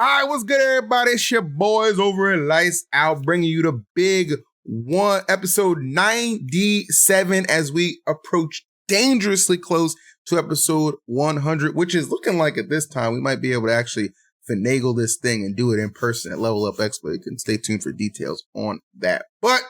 All right, what's good, everybody? It's your boys over at Lights Out, bringing you the big one, episode 97, as we approach dangerously close to episode 100, which is looking like at this time we might be able to actually finagle this thing and do it in person at Level Up Expo. You can stay tuned for details on that. But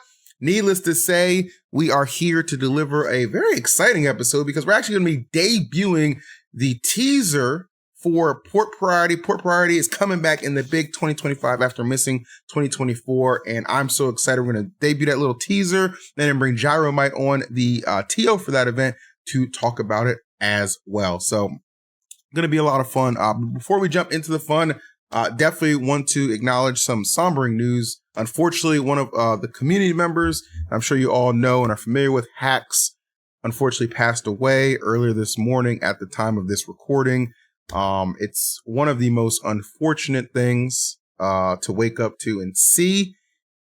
needless to say, we are here to deliver a very exciting episode because we're actually going to be debuting the teaser for Port Priority. Port Priority is coming back in the big 2025 after missing 2024, and I'm so excited. We're going to debut that little teaser, then bring Gyromite on the TO for that event to talk about it as well. So, going to be a lot of fun. Before we jump into the fun, definitely want to acknowledge some sombering news. Unfortunately, one of the community members, I'm sure you all know and are familiar with, Hacks, unfortunately passed away earlier this morning at the time of this recording. It's one of the most unfortunate things to wake up to and see.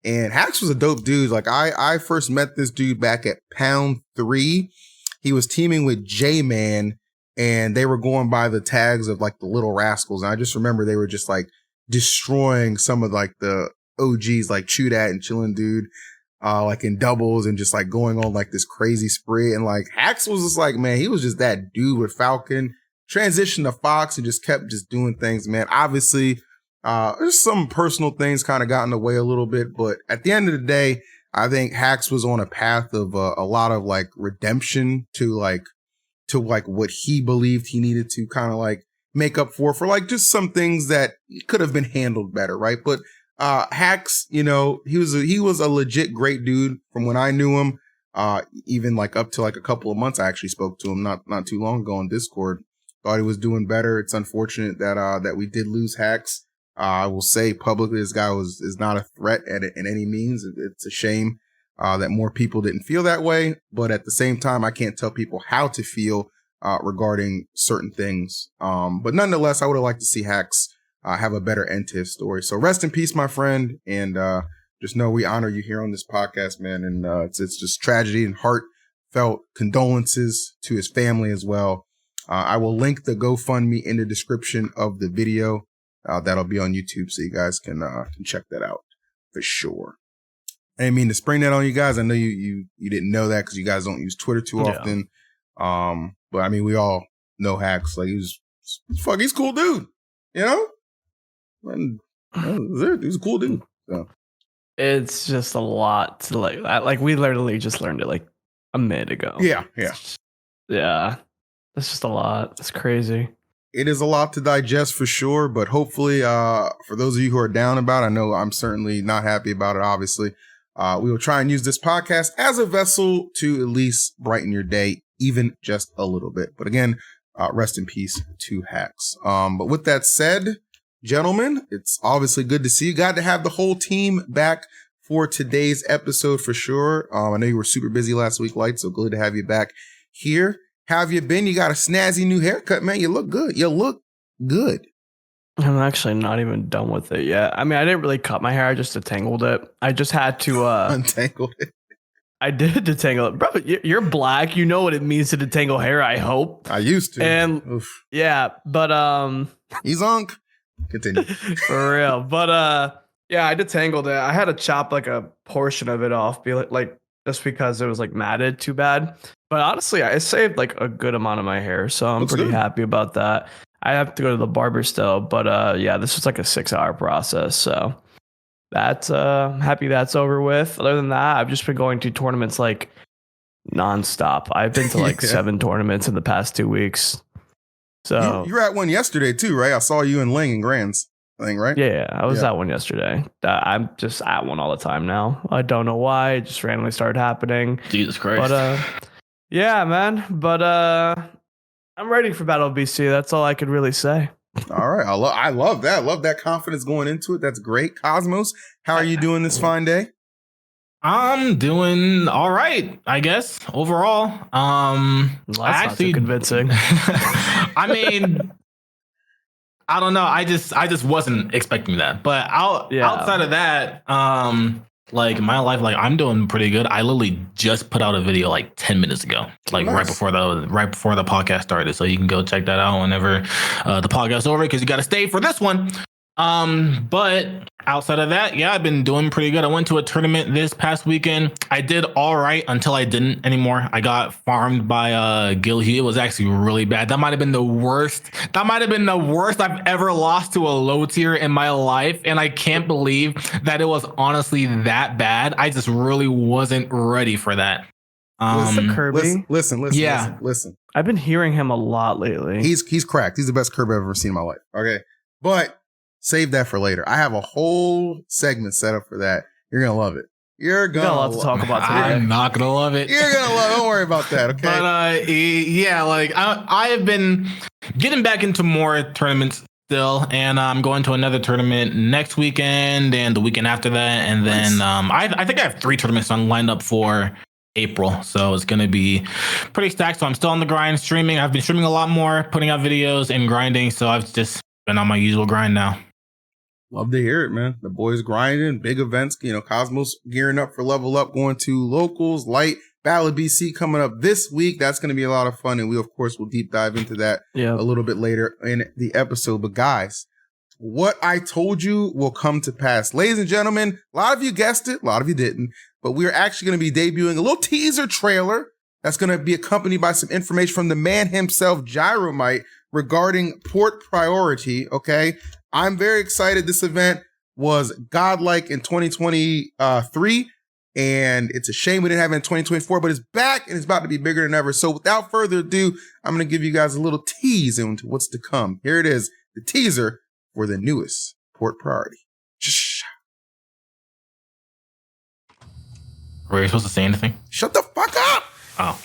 And Hacks was a dope dude. Like I first met this dude back at Pound 3. He was teaming with J-Man, and they were going by the tags of like the Little Rascals. And I just remember they were just like destroying some of like the OGs, like Chew Dat and Chillin' Dude, like in doubles and just like going on like this crazy spree. And like Hacks was just like, man, he was just that dude with Falcon. Transitioned to Fox and just kept just doing things, man. Obviously, there's some personal things kind of got in the way a little bit, but at the end of the day, I think Hacks was on a path of a lot of like redemption to what he believed he needed to kind of like make up for like just some things that could have been handled better, right? But Hacks, you know, he was a legit great dude from when I knew him. Even like up to like a couple of months, I actually spoke to him not too long ago on Discord. Thought he was doing better. It's unfortunate that we did lose Hacks. I will say publicly, this guy is not a threat in any means. It's a shame that more people didn't feel that way. But at the same time, I can't tell people how to feel regarding certain things. But nonetheless, I would have liked to see Hacks have a better end to his story. So rest in peace, my friend. And just know we honor you here on this podcast, man. And it's just tragedy and heartfelt condolences to his family as well. I will link the GoFundMe in the description of the video. That'll be on YouTube, so you guys can check that out for sure. I didn't mean to spring that on you guys. I know you didn't know that because you guys don't use Twitter too often. But I mean, we all know Hacks. Like he's a cool dude, you know? And he's a cool dude. So. It's just a lot to like we literally just learned it like a minute ago. Yeah. It's just a lot. It's crazy. It is a lot to digest for sure, but hopefully, for those of you who are down about it, I know I'm certainly not happy about it, obviously. We will try and use this podcast as a vessel to at least brighten your day, even just a little bit. But again, rest in peace to Hacks. But with that said, gentlemen, it's obviously good to see you. Got to have the whole team back for today's episode for sure. I know you were super busy last week, Light, so good to have you back here. How have you been? You got a snazzy new haircut, man. You look good. I'm actually not even done with it yet. I mean, I didn't really cut my hair. I just detangled it. I just had to untangle it. I did detangle it. Bro, you're black. You know what it means to detangle hair, I hope. I used to. And yeah, but he's on. Continue. For real. But yeah, I detangled it. I had to chop like a portion of it off, be like just because it was like matted too bad. But honestly, I saved like a good amount of my hair, so I'm pretty happy about that. I have to go to the barber still, but yeah, this was like a 6-hour process, so that's happy that's over with. Other than that, I've just been going to tournaments like nonstop. I've been to like 7 tournaments in the past 2 weeks. So you were at one yesterday too, right? I saw you in Ling and Grands thing, right? Yeah, I was at one yesterday. I'm just at one all the time now. I don't know why. It just randomly started happening. Jesus Christ. But yeah, man. But I'm ready for Battle of BC. That's all I could really say. All right. I love that. I love that confidence going into it. That's great. Cosmos, how are you doing this fine day? I'm doing all right, I guess, overall. Well, that's not too convincing. I mean, I don't know. I just wasn't expecting that. But outside of that, like my life, like I'm doing pretty good. I literally just put out a video like 10 minutes ago, like right before the podcast started. So you can go check that out whenever the podcast is over, because you got to stay for this one. But outside of that, yeah, I've been doing pretty good. I went to a tournament this past weekend. I did all right until I didn't anymore. I got farmed by Gil Hugh. It was actually really bad. That might have been the worst. That might have been the worst I've ever lost to a low tier in my life. And I can't believe that it was honestly that bad. I just really wasn't ready for that. Listen, Kirby. Listen. I've been hearing him a lot lately. He's cracked. He's the best Kirby I've ever seen in my life. Okay. But save that for later. I have a whole segment set up for that. You're going to love it. You're going to love to talk about today. I'm not going to love it. You're going to love it. Don't worry about that, okay? But yeah, like I have been getting back into more tournaments still, and I'm going to another tournament next weekend and the weekend after that. And then I think I have 3 tournaments lined up for April, so it's going to be pretty stacked. So I'm still on the grind streaming. I've been streaming a lot more, putting out videos and grinding. So I've just been on my usual grind now. Love to hear it, man. The boys grinding, big events. You know, Cosmos gearing up for Level Up, going to locals, Light, Battle of BC coming up this week. That's going to be a lot of fun. And we, of course, will deep dive into that a little bit later in the episode. But guys, what I told you will come to pass. Ladies and gentlemen, a lot of you guessed it, a lot of you didn't. But we're actually going to be debuting a little teaser trailer that's going to be accompanied by some information from the man himself, Gyromite, regarding port priority. Okay. I'm very excited. This event was godlike in 2023, and it's a shame we didn't have it in 2024, but it's back and it's about to be bigger than ever. So without further ado, I'm going to give you guys a little tease into what's to come. Here it is, the teaser for the newest port priority. Were you supposed to say anything? Shut the fuck up! Oh.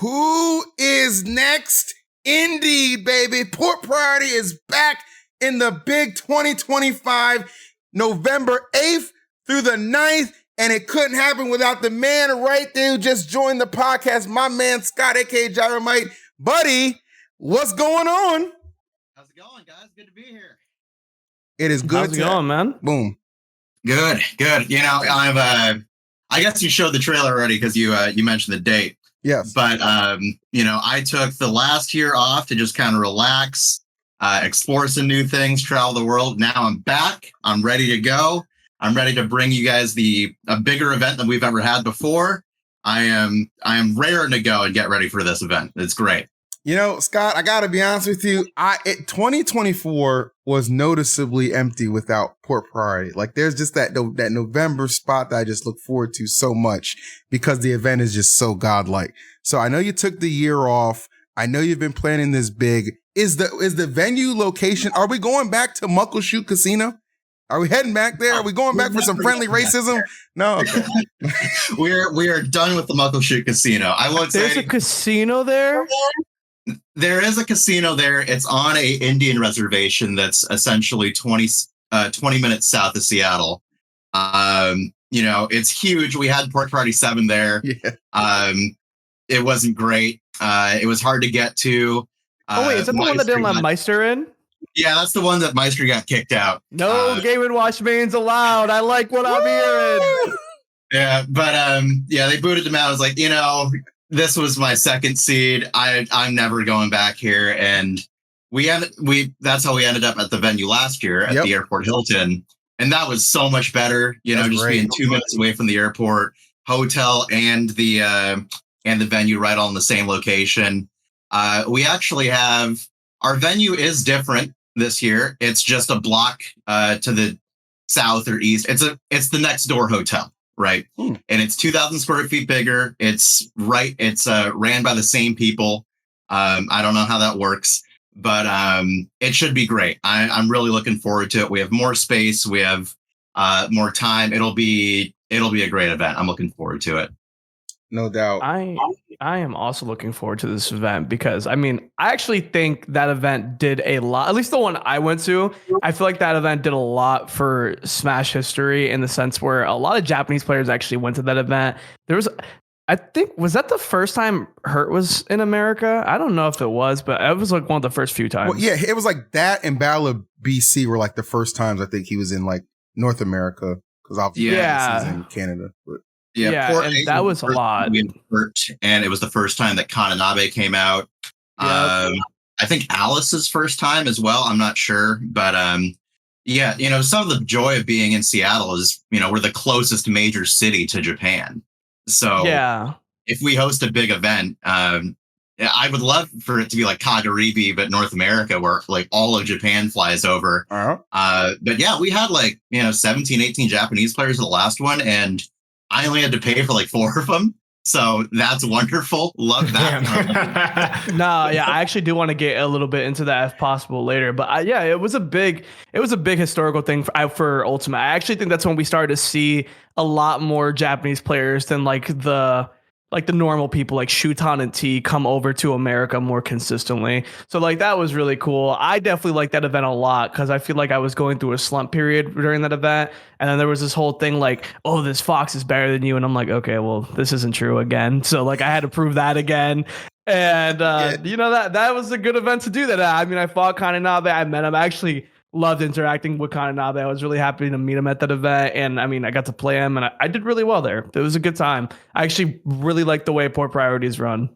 Who is next? Indeed, baby. Port Priority is back in the big 2025, November 8th through the 9th. And it couldn't happen without the man right there who just joined the podcast, my man Scott, aka Gyromite. Buddy, what's going on? How's it going, guys? Good to be here. It is good. How's it going, man? Boom. Good. You know, I guess you showed the trailer already because you mentioned the date. Yes. But, you know, I took the last year off to just kind of relax, explore some new things, travel the world. Now I'm back. I'm ready to go. I'm ready to bring you guys a bigger event than we've ever had before. I am raring to go and get ready for this event. It's great. You know, Scott, I got to be honest with you. 2024 was noticeably empty without Port Priority. Like, there's just that November spot that I just look forward to so much because the event is just so godlike. So I know you took the year off. I know you've been planning this big. Is the venue location? Are we going back to Muckleshoot Casino? Are we heading back there? Are we going back for some friendly racism? No. Okay. we are done with the Muckleshoot Casino. I won't say there's a casino there. There is a casino there. It's on a Indian reservation that's essentially 20 minutes south of Seattle. You know, it's huge. We had Port Priority 7 there. Yeah. It wasn't great. It was hard to get to. Oh wait, is that the one that didn't let Meister in? Yeah, that's the one that Meister got kicked out. No Game & Watch mains allowed. I like what I'm hearing. Yeah, but yeah, they booted him out. I was like, you know, this was my second seed. I'm never going back here. And that's how we ended up at the venue last year at the Airport Hilton. And that was so much better, you know, just being 2 minutes away from the airport, hotel and the venue right all in the same location. We actually have, our venue is different this year. It's just a block to the south or east. It's the next door hotel. Right. And it's 2,000 square feet bigger. It's ran by the same people. I don't know how that works, but it should be great. I'm really looking forward to it. We have more space. We have more time. It'll be a great event. I'm looking forward to it. No doubt. I am also looking forward to this event because I actually think that event did a lot, at least the one I went to. I feel like that event did a lot for Smash history in the sense where a lot of Japanese players actually went to that event. Was that the first time Hurt was in America? I don't know if it was, but it was like one of the first few times. Well, yeah, it was like that and Battle of BC were like the first times I think he was in like North America because obviously he's in Canada. But. Yeah, and that was a lot. And it was the first time that Kananabe came out. Yep. I think Alice's first time as well. I'm not sure. But some of the joy of being in Seattle is, we're the closest major city to Japan. So if we host a big event, I would love for it to be like Kagaribi, but North America, where like all of Japan flies over. But yeah, we had 17, 18 Japanese players at the last one. And I only had to pay for like 4 of them. So that's wonderful. Love that. I actually do want to get a little bit into that if possible later. But it was a big historical thing for Ultimate. I actually think that's when we started to see a lot more Japanese players than like the normal people like Shuton and T come over to America more consistently. So like that was really cool. I definitely like that event a lot because I feel like I was going through a slump period during that event. And then there was this whole thing like, oh, this Fox is better than you. And I'm like, okay, well, this isn't true again. So like I had to prove that again. And that was a good event to do that. I fought Kananabe. I met him. I actually loved interacting with Kananabe. I was really happy to meet him at that event. And I got to play him and I did really well there. It was a good time. I actually really liked the way Port Priorities run.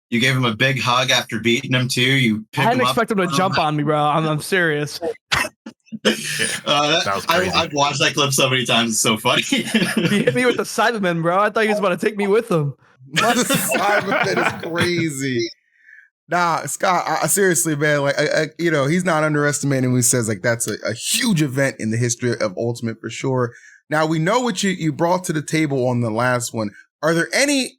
You gave him a big hug after beating him too. I didn't expect him to jump on me, bro. I'm serious. I've watched that clip so many times. It's so funny. He hit me with the Cyberman, bro. I thought he was about to take me with him. Cyberman is crazy. Nah, Scott, seriously, man, like, he's not underestimating when he says like that's a huge event in the history of Ultimate for sure. Now we know what you brought to the table on the last one. Are there any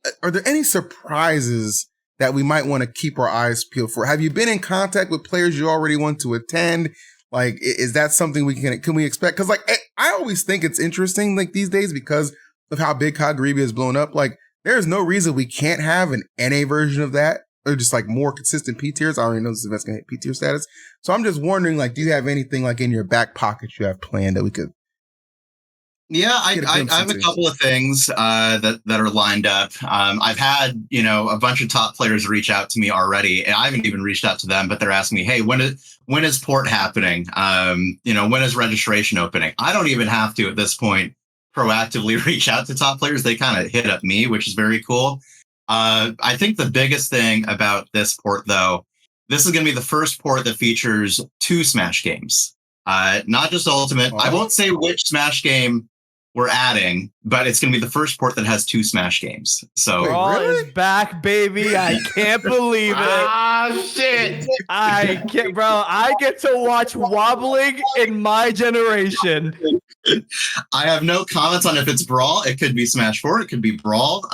surprises that we might want to keep our eyes peeled for? Have you been in contact with players you already want to attend? Like, is that something can we expect? Because like I always think it's interesting like these days because of how big Kagaribi has blown up. Like, there's no reason we can't have an NA version of that. Or just like more consistent P tiers. I already know this event's gonna hit P tier status. So I'm just wondering, like, do you have anything like in your back pocket you have planned that we could? Yeah, I have a couple of things that are lined up. I've had a bunch of top players reach out to me already, and I haven't even reached out to them, but they're asking me, hey, when is port happening? When is registration opening? I don't even have to at this point proactively reach out to top players. They kind of hit up me, which is very cool. I think the biggest thing about this port, though, this is going to be the first port that features 2 Smash games, not just Ultimate. I won't say which Smash game we're adding, but it's going to be the first port that has 2 Smash games. So Brawl is back, baby. I can't believe it. Ah, shit. I can't, bro. I get to watch wobbling in my generation. I have no comments on if it's Brawl. It could be Smash 4. It could be Brawl.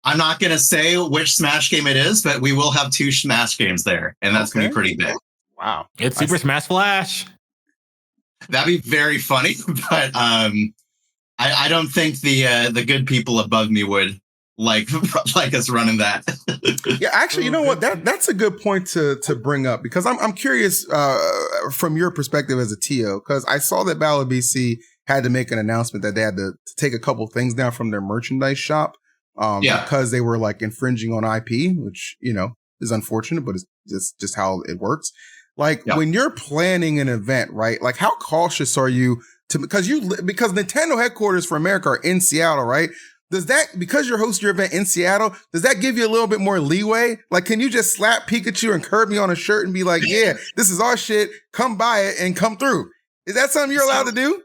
I'm not going to say which Smash game it is, but we will have 2 Smash games there, and that's going to be pretty big. Wow. It's Super Smash Flash. That'd be very funny, but I don't think the good people above me would like us running that. Yeah, actually, you know what? That's a good point to bring up because I'm curious from your perspective as a TO, because I saw that Battle of BC had to make an announcement that they had to take a couple things down from their merchandise shop. Because they were like infringing on IP, which, is unfortunate, but it's just how it works. Like when you're planning an event, right? Like how cautious are you because Nintendo headquarters for America are in Seattle, right? Because you're hosting your event in Seattle, does that give you a little bit more leeway? Like, can you just slap Pikachu and Kirby on a shirt and be like, yeah, this is our shit. Come buy it and come through. Is that something you're allowed to do?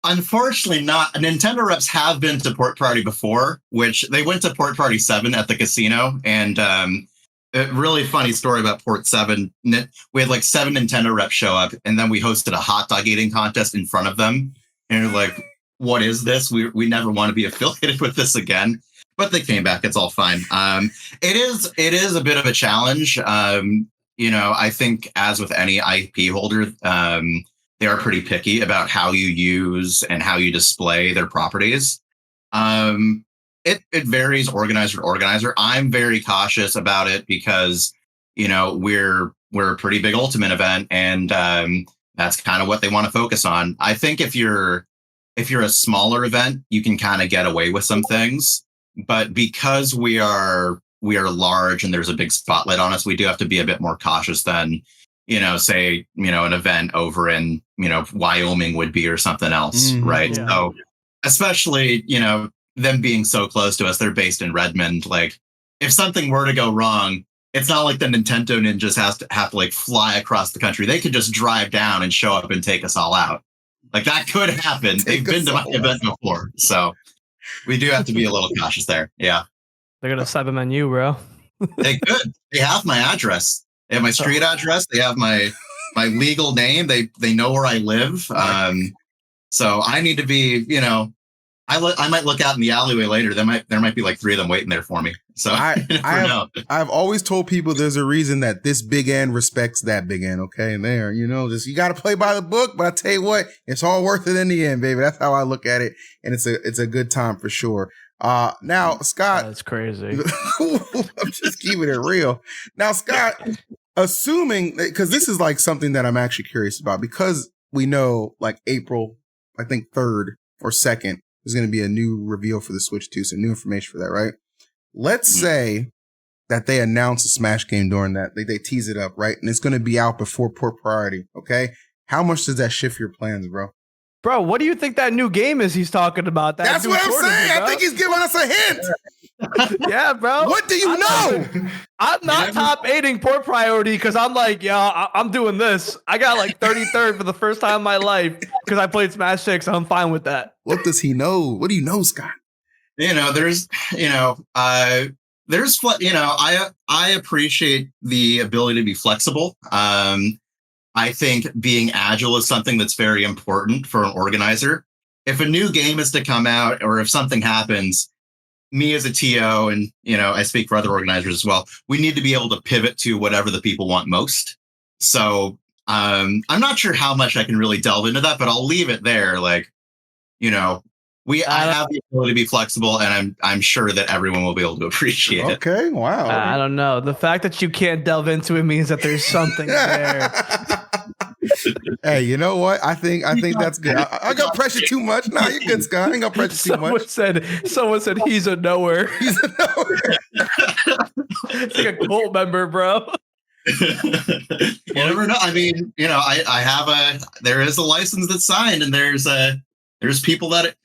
Unfortunately not. Nintendo reps have been to Port Party before, which they went to Port Party 7 at the casino. And a really funny story about Port 7. We had like 7 Nintendo reps show up, and then we hosted a hot dog eating contest in front of them. And we're like, what is this? We never want to be affiliated with this again. But they came back. It's all fine. It is a bit of a challenge. I think as with any IP holder, they are pretty picky about how you use and how you display their properties. It varies organizer to organizer. I'm very cautious about it because, we're a pretty big Ultimate event, and that's kind of what they want to focus on. I think if you're a smaller event, you can kind of get away with some things, but because we are large and there's a big spotlight on us, we do have to be a bit more cautious than, say, an event over in, Wyoming would be or something else. Right. Yeah. So especially, them being so close to us, they're based in Redmond. Like, if something were to go wrong, it's not like the Nintendo ninjas have to like fly across the country. They could just drive down and show up and take us all out. Like, that could happen. They've been to my event before. So we do have to be a little cautious there. Yeah. They're going to Cyberman you, bro. They could. They have my address. They have my street address. They have my legal name. They know where I live. So I need to be, I might look out in the alleyway later. There might be like 3 of them waiting there for me. So I've always told people there's a reason that this big end respects that big end. Okay, and there, just you got to play by the book. But I tell you what, it's all worth it in the end, baby. That's how I look at it, and it's a good time for sure. Now, Scott, that's crazy. I'm just keeping it real. Now, Scott, assuming, because this is like something that I'm actually curious about, because we know like April, I think 3rd or 2nd. There's going to be a new reveal for the Switch 2, so new information for that, right? Let's say that they announce a Smash game during that. They tease it up, right? And it's going to be out before Port Priority, okay? How much does that shift your plans, bro? Bro, what do you think that new game is he's talking about? That's what I'm saying. I think he's giving us a hint. Yeah, bro. What do you know? I'm not top 8ing Port Priority because I'm like, I'm doing this. I got like 33rd for the first time in my life because I played Smash 6. I'm fine with that. What does he know? What do you know, Scott? I appreciate the ability to be flexible. I think being agile is something that's very important for an organizer. If a new game is to come out or if something happens, me as a TO, and, I speak for other organizers as well, we need to be able to pivot to whatever the people want most. So I'm not sure how much I can really delve into that, but I'll leave it there. Like, I have the ability to be flexible, and I'm sure that everyone will be able to appreciate it. Okay, wow. I don't know. The fact that you can't delve into it means that there's something there. Hey, you know what? I think that's good. I got pressure too much. Nah, you're good, Scott. I ain't got pressure too much. Someone said he's a knower. He's a knower. It's like a cult member, bro. You never know. I mean, there is a license that's signed, and there's people that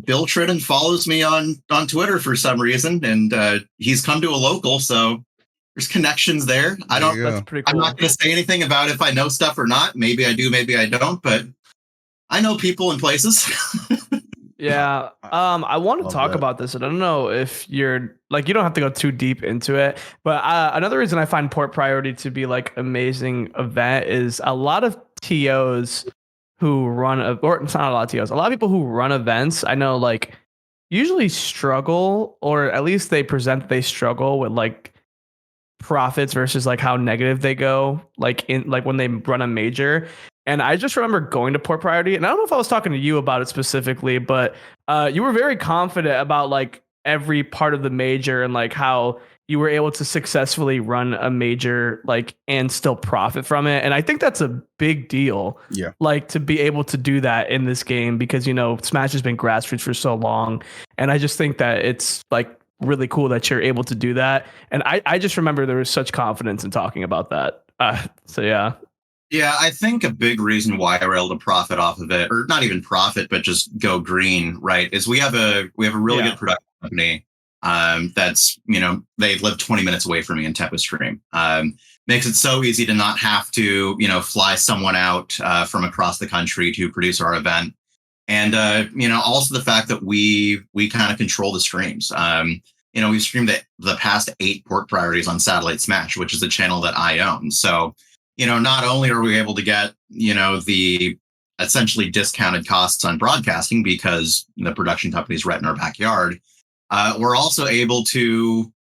Bill Tridden follows me on Twitter for some reason, and he's come to a local, so there's connections there. That's pretty cool. I'm not going to say anything about if I know stuff or not. Maybe I do, maybe I don't, but I know people and places. Yeah. I want to talk about this, and I don't know if you're like, you don't have to go too deep into it, but another reason I find Port Priority to be like amazing event is a lot of TOs who or it's not a lot of TOs, a lot of people who run events, I know like usually struggle, or at least they present that they struggle with like profits versus like how negative they go, like when they run a major. And I just remember going to Port Priority, and I don't know if I was talking to you about it specifically, but you were very confident about like every part of the major and like how you were able to successfully run a major like and still profit from it. And I think that's a big deal. Yeah. Like to be able to do that in this game, because, Smash has been grassroots for so long. And I just think that it's like really cool that you're able to do that. And I just remember there was such confidence in talking about that. So yeah. Yeah, I think a big reason why we're able to profit off of it, or not even profit, but just go green, right, is we have a really good production company that's, they live 20 minutes away from me in Tempest Stream. Makes it so easy to not have to, fly someone out from across the country to produce our event. And, also the fact that we kind of control the streams. We've streamed the past 8 port priorities on Satellite Smash, which is a channel that I own. So, not only are we able to get, the essentially discounted costs on broadcasting because the production company's right in our backyard, we're also able to,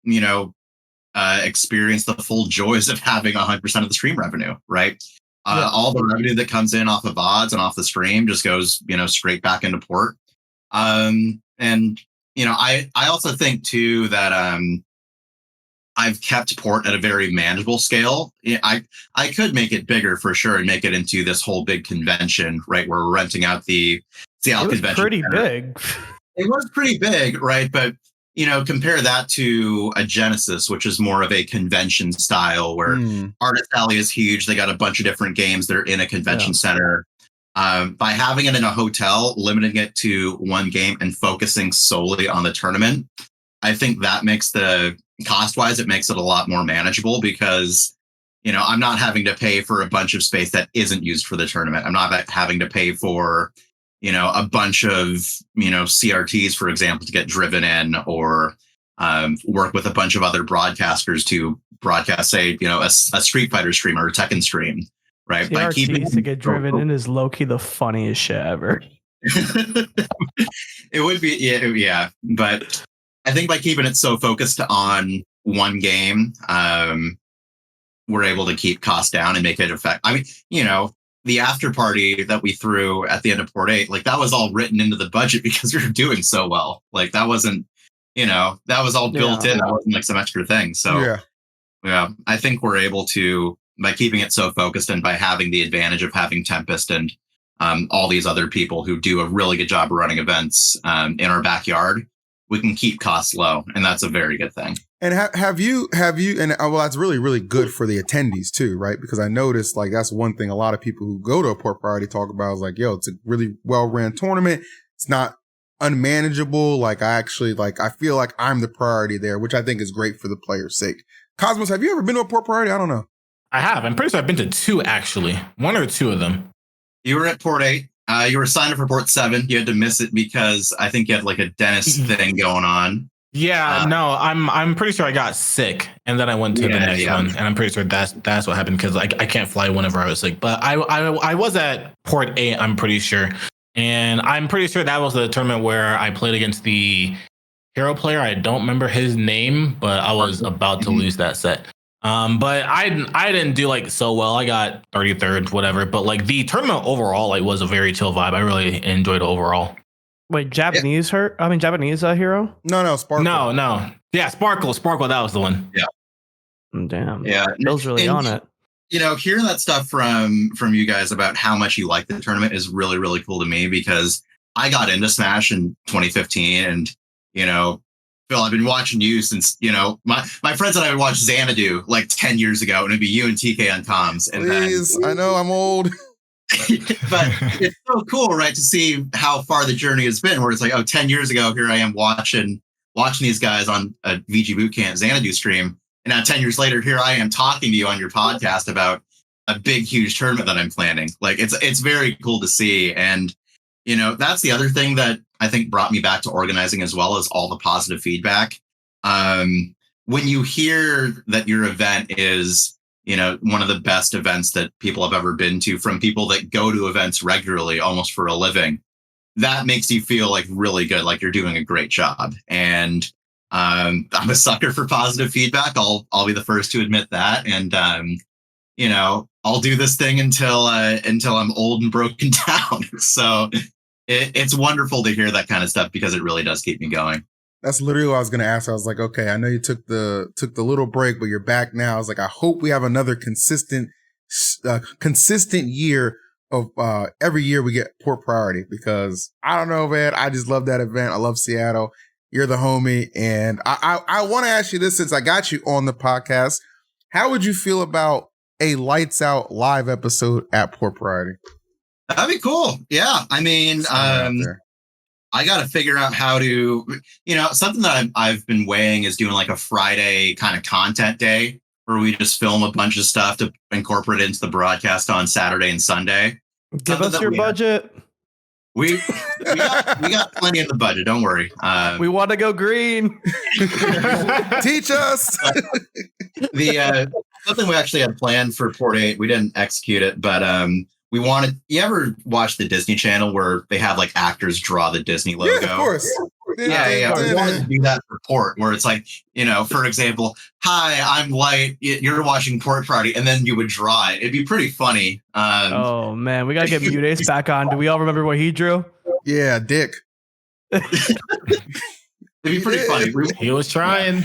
experience the full joys of having 100% of the stream revenue, right? All the revenue that comes in off of VODs and off the stream just goes, straight back into port. And, I also think too that I've kept port at a very manageable scale. I could make it bigger for sure and make it into this whole big convention, right? Where we're renting out the Seattle Convention pretty Center. Big. It was pretty big, right? But compare that to a Genesis, which is more of a convention style where Artist Alley is huge. They got a bunch of different games that are in a convention center. By having it in a hotel, limiting it to one game and focusing solely on the tournament, I think that makes cost-wise, it makes it a lot more manageable because, I'm not having to pay for a bunch of space that isn't used for the tournament. I'm not having to pay for, a bunch of, CRTs, for example, to get driven in or work with a bunch of other broadcasters to broadcast, say, a Street Fighter stream or a Tekken stream, right? CRTs to get driven in is low-key the funniest shit ever. It would be, yeah. But I think by keeping it so focused on one game, we're able to keep costs down and make it effect. I mean, the after party that we threw at the end of Port 8, like that was all written into the budget because we were doing so well. Like that wasn't, that was all built in. That wasn't like some extra thing. So yeah, I think we're able to, by keeping it so focused and by having the advantage of having Tempest and all these other people who do a really good job of running events in our backyard, we can keep costs low, and that's a very good thing. And have you, and well, that's really, really good for the attendees too, right? Because I noticed like that's one thing a lot of people who go to a port priority talk about is like, yo, it's a really well-ran tournament. It's not unmanageable. Like I feel like I'm the priority there, which I think is great for the player's sake. Cosmos, have you ever been to a port priority? I don't know. I have. I'm pretty sure I've been to 2 actually. 1 or 2 of them. You were at Port 8. You were signed up for Port 7. You had to miss it because I think you had like a dentist thing going on. Yeah, no, I'm pretty sure I got sick, and then I went to the next one, and I'm pretty sure that's what happened because I can't fly whenever I was sick. But I was at Port 8, I'm pretty sure, and I'm pretty sure that was the tournament where I played against the hero player. I don't remember his name, but I was about to lose that set. But I didn't do like so well. I got 33rd, whatever. But like the tournament overall, like was a very chill vibe. I really enjoyed it overall. Wait, Japanese hero? No, Sparkle. No. Yeah, Sparkle. That was the one. Yeah. Damn. Yeah. Bill's really on it. Hearing that stuff from you guys about how much you like the tournament is really, really cool to me because I got into Smash in 2015 and, Phil, I've been watching you since, my friends and I would watch Xanadu like 10 years ago, and it'd be you and TK on comms. And please, I know I'm old. But it's so cool, right, to see how far the journey has been, where it's like, 10 years ago, here I am watching these guys on a VG Bootcamp Xanadu stream. And now 10 years later, here I am talking to you on your podcast about a big, huge tournament that I'm planning. Like, it's very cool to see. And, that's the other thing that I think brought me back to organizing as well, as all the positive feedback. When you hear that your event is, one of the best events that people have ever been to, from people that go to events regularly, almost for a living, that makes you feel like really good, like you're doing a great job. And I'm a sucker for positive feedback. I'll be the first to admit that. And I'll do this thing until I'm old and broken down. So it's wonderful to hear that kind of stuff because it really does keep me going. That's literally what I was going to ask. I was like, okay, I know you took the little break, but you're back now. I was like, I hope we have another consistent year of every year we get Port Priority, because I don't know, man. I just love that event. I love Seattle. You're the homie. And I want to ask you this, since I got you on the podcast. How would you feel about a lights out live episode at Port Priority? That'd be cool. Yeah. I mean, I got to figure out how to, something that I've been weighing is doing like a Friday kind of content day where we just film a bunch of stuff to incorporate into the broadcast on Saturday and Sunday. Give us your budget. We got plenty in the budget. Don't worry. We want to go green. Teach us. Something we actually had planned for Port 8. We didn't execute it, but we wanted. You ever watch the Disney Channel where they have like actors draw the Disney logo? Yeah, of course. Yeah. We wanted to do that for Port, where it's like, for example, hi, I'm Light, you're watching Port Party, and then you would draw it. It'd be pretty funny. Oh man, we gotta get Mutace back on. Do we all remember what he drew? Yeah, Dick. It'd be pretty funny. He was trying.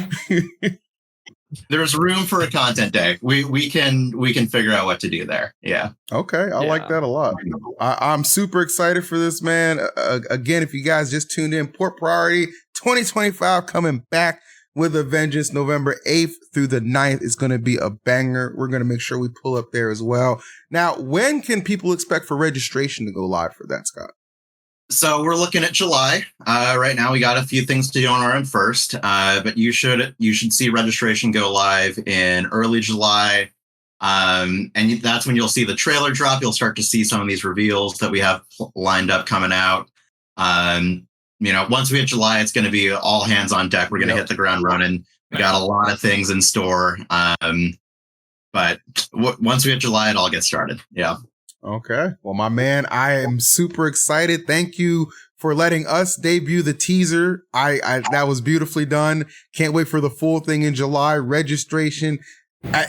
There's room for a content day. We can figure out what to do there. Yeah. Okay, I like that a lot. I'm super excited for this, man. Again, if you guys just tuned in, Port Priority 2025 coming back with a vengeance. November 8th through the 9th is going to be a banger. We're going to make sure we pull up there as well. Now, when can people expect for registration to go live for that, Scott? So we're looking at July. Right now, we got a few things to do on our end first, but you should see registration go live in early July, and that's when you'll see the trailer drop. You'll start to see some of these reveals that we have lined up coming out. Once we hit July, it's going to be all hands on deck. We're going to hit the ground running. We got a lot of things in store, but once we hit July, it all gets started. Yeah. Okay. Well, my man, I am super excited. Thank you for letting us debut the teaser. That was beautifully done. Can't wait for the full thing in July. Registration.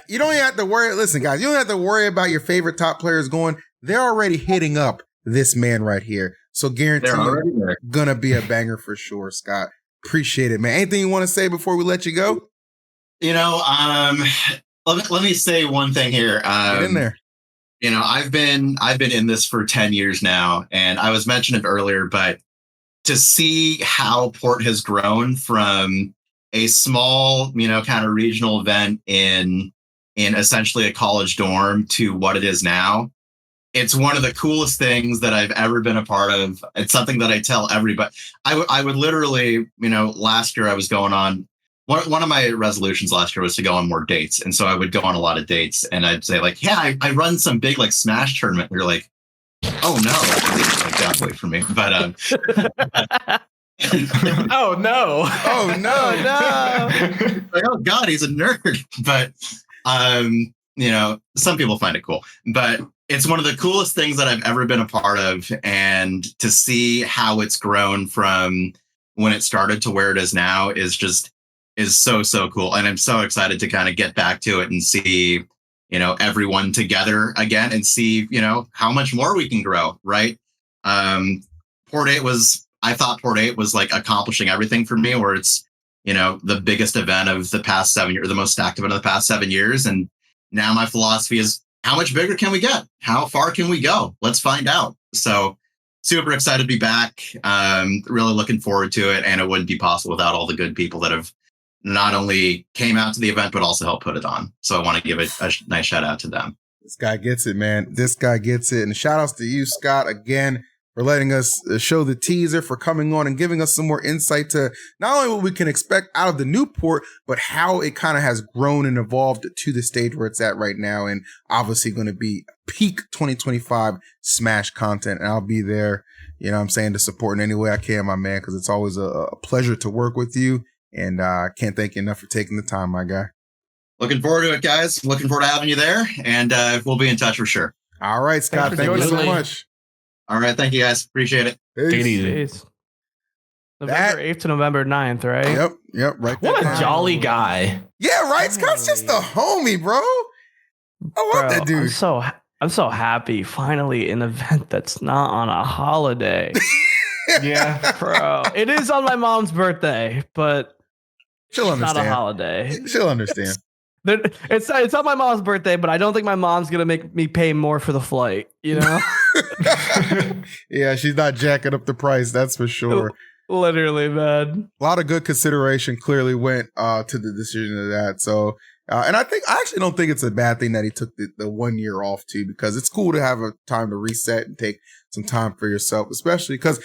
You don't even have to worry. Listen, guys, you don't have to worry about your favorite top players going. They're already hitting up this man right here. So guarantee gonna be a banger for sure, Scott. Appreciate it, man. Anything you want to say before we let you go? Let me say one thing here. Get in there. I've been in this for 10 years now, and I was mentioning it earlier, but to see how Port has grown from a small, kind of regional event in essentially a college dorm to what it is now, it's one of the coolest things that I've ever been a part of. It's something that I tell everybody. I would literally, last year I was going on, one of my resolutions last year was to go on more dates. And so I would go on a lot of dates, and I'd say like, yeah, I run some big like Smash tournament. And you're like, oh no, like definitely for me. But oh no. Like, oh God, he's a nerd. But some people find it cool. But it's one of the coolest things that I've ever been a part of. And to see how it's grown from when it started to where it is now is so cool. And I'm so excited to kind of get back to it and see, everyone together again and see, how much more we can grow. Right. Port 8 I thought Port 8 was like accomplishing everything for me, where it's, the biggest event of the past 7 years, the most stacked event of the past 7 years. And now my philosophy is, how much bigger can we get? How far can we go? Let's find out. So super excited to be back. Really looking forward to it. And it wouldn't be possible without all the good people that have not only came out to the event, but also helped put it on. So I want to give a nice shout out to them. This guy gets it, man. This guy gets it. And shout outs to you, Scott, again, for letting us show the teaser, for coming on and giving us some more insight to not only what we can expect out of the new Port, but how it kind of has grown and evolved to the stage where it's at right now. And obviously going to be peak 2025 Smash content. And I'll be there, to support in any way I can, my man, because it's always a pleasure to work with you. And I can't thank you enough for taking the time, my guy. Looking forward to it, guys. Looking forward to having you there. And we'll be in touch for sure. All right, Scott. Thank you so much. All right. Thank you, guys. Appreciate it. Take it easy. November 8th to November 9th, right? Yep. Right. What a jolly guy. Yeah, right. Scott's just a homie, bro. I love that dude. I'm so happy. Finally, an event that's not on a holiday. Yeah, bro. It is on my mom's birthday, but she'll understand. Not a holiday. She'll understand. It's on my mom's birthday, but I don't think my mom's gonna make me pay more for the flight. Yeah, she's not jacking up the price. That's for sure. Literally, man. A lot of good consideration clearly went to the decision of that. So, and I actually don't think it's a bad thing that he took the 1 year off too, because it's cool to have a time to reset and take some time for yourself, especially because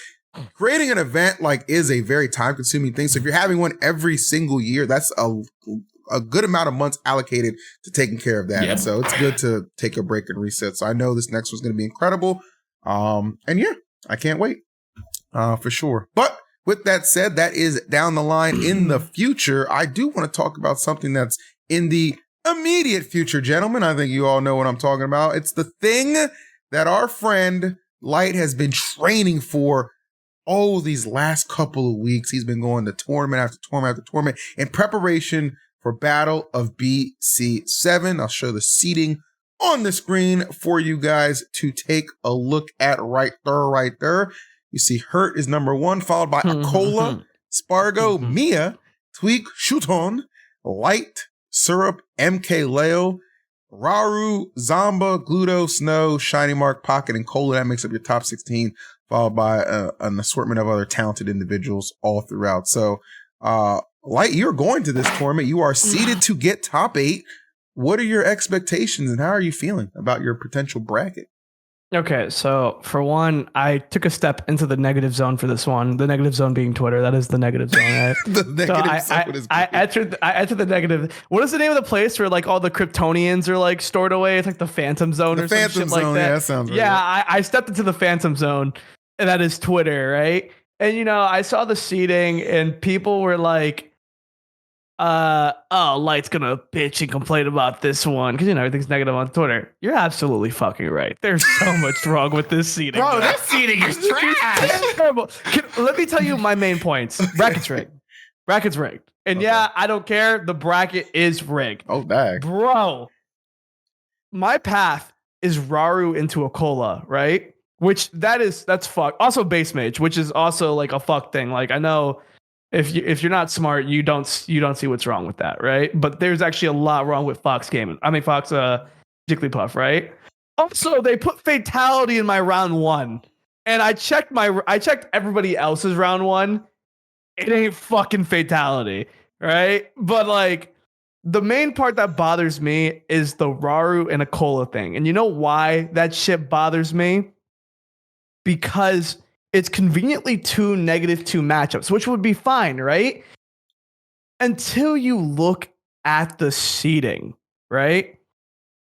creating an event is a very time consuming thing. So if you're having one every single year, that's a good amount of months allocated to taking care of that. Yep. So it's good to take a break and reset. So I know this next one's going to be incredible. And yeah, I can't wait for sure. But with that said, that is down the line in the future. I do want to talk about something that's in the immediate future, gentlemen. I think you all know what I'm talking about. It's the thing that our friend Light has been training for these last couple of weeks, he's been going to tournament after tournament after tournament in preparation for Battle of BC7. I'll show the seeding on the screen for you guys to take a look at right there. You see Hurt is number 1, followed by Akola, Spargo, Mia, Tweek, Shuton, Light, Syrup, MK Leo, Raru, Zomba, Gluto, Snow, Shiny Mark, Pocket, and Cola. That makes up your top 16, followed by an assortment of other talented individuals all throughout. So, Light, you're going to this tournament. You are seeded to get top 8. What are your expectations and how are you feeling about your potential bracket? Okay, so for one, I took a step into the negative zone for this one. The negative zone being Twitter. That is the negative zone, right? The negative zone is I entered the negative. What is the name of the place where like all the Kryptonians are like stored away? It's like the Phantom Zone or some shit like that. Yeah, that sounds right. Yeah, I stepped into the Phantom Zone, and that is Twitter, right? And you know, I saw the seating, and people were like, Light's gonna bitch and complain about this one because you know everything's negative on Twitter. You're absolutely fucking right. There's so much wrong with this seating, bro. This seating is trash. Terrible. Let me tell you my main points. Bracket's rigged. Bracket's rigged. And Okay. yeah, I don't care. The bracket is rigged. Oh, dang. Bro, my path is Raru into Akola, right? Which that's fuck. Also base mage, which is also like a fuck thing. Like I know. If you're not smart, you don't see what's wrong with that, right? But there's actually a lot wrong with Fox Gaming. I mean Fox Jigglypuff, right? Also, they put Fatality in my round 1, and I checked everybody else's round 1. It ain't fucking Fatality, right? But like the main part that bothers me is the Raru and Akola thing, and you know why that shit bothers me? Because it's conveniently 2 -2 matchups, which would be fine, right? Until you look at the seeding, right?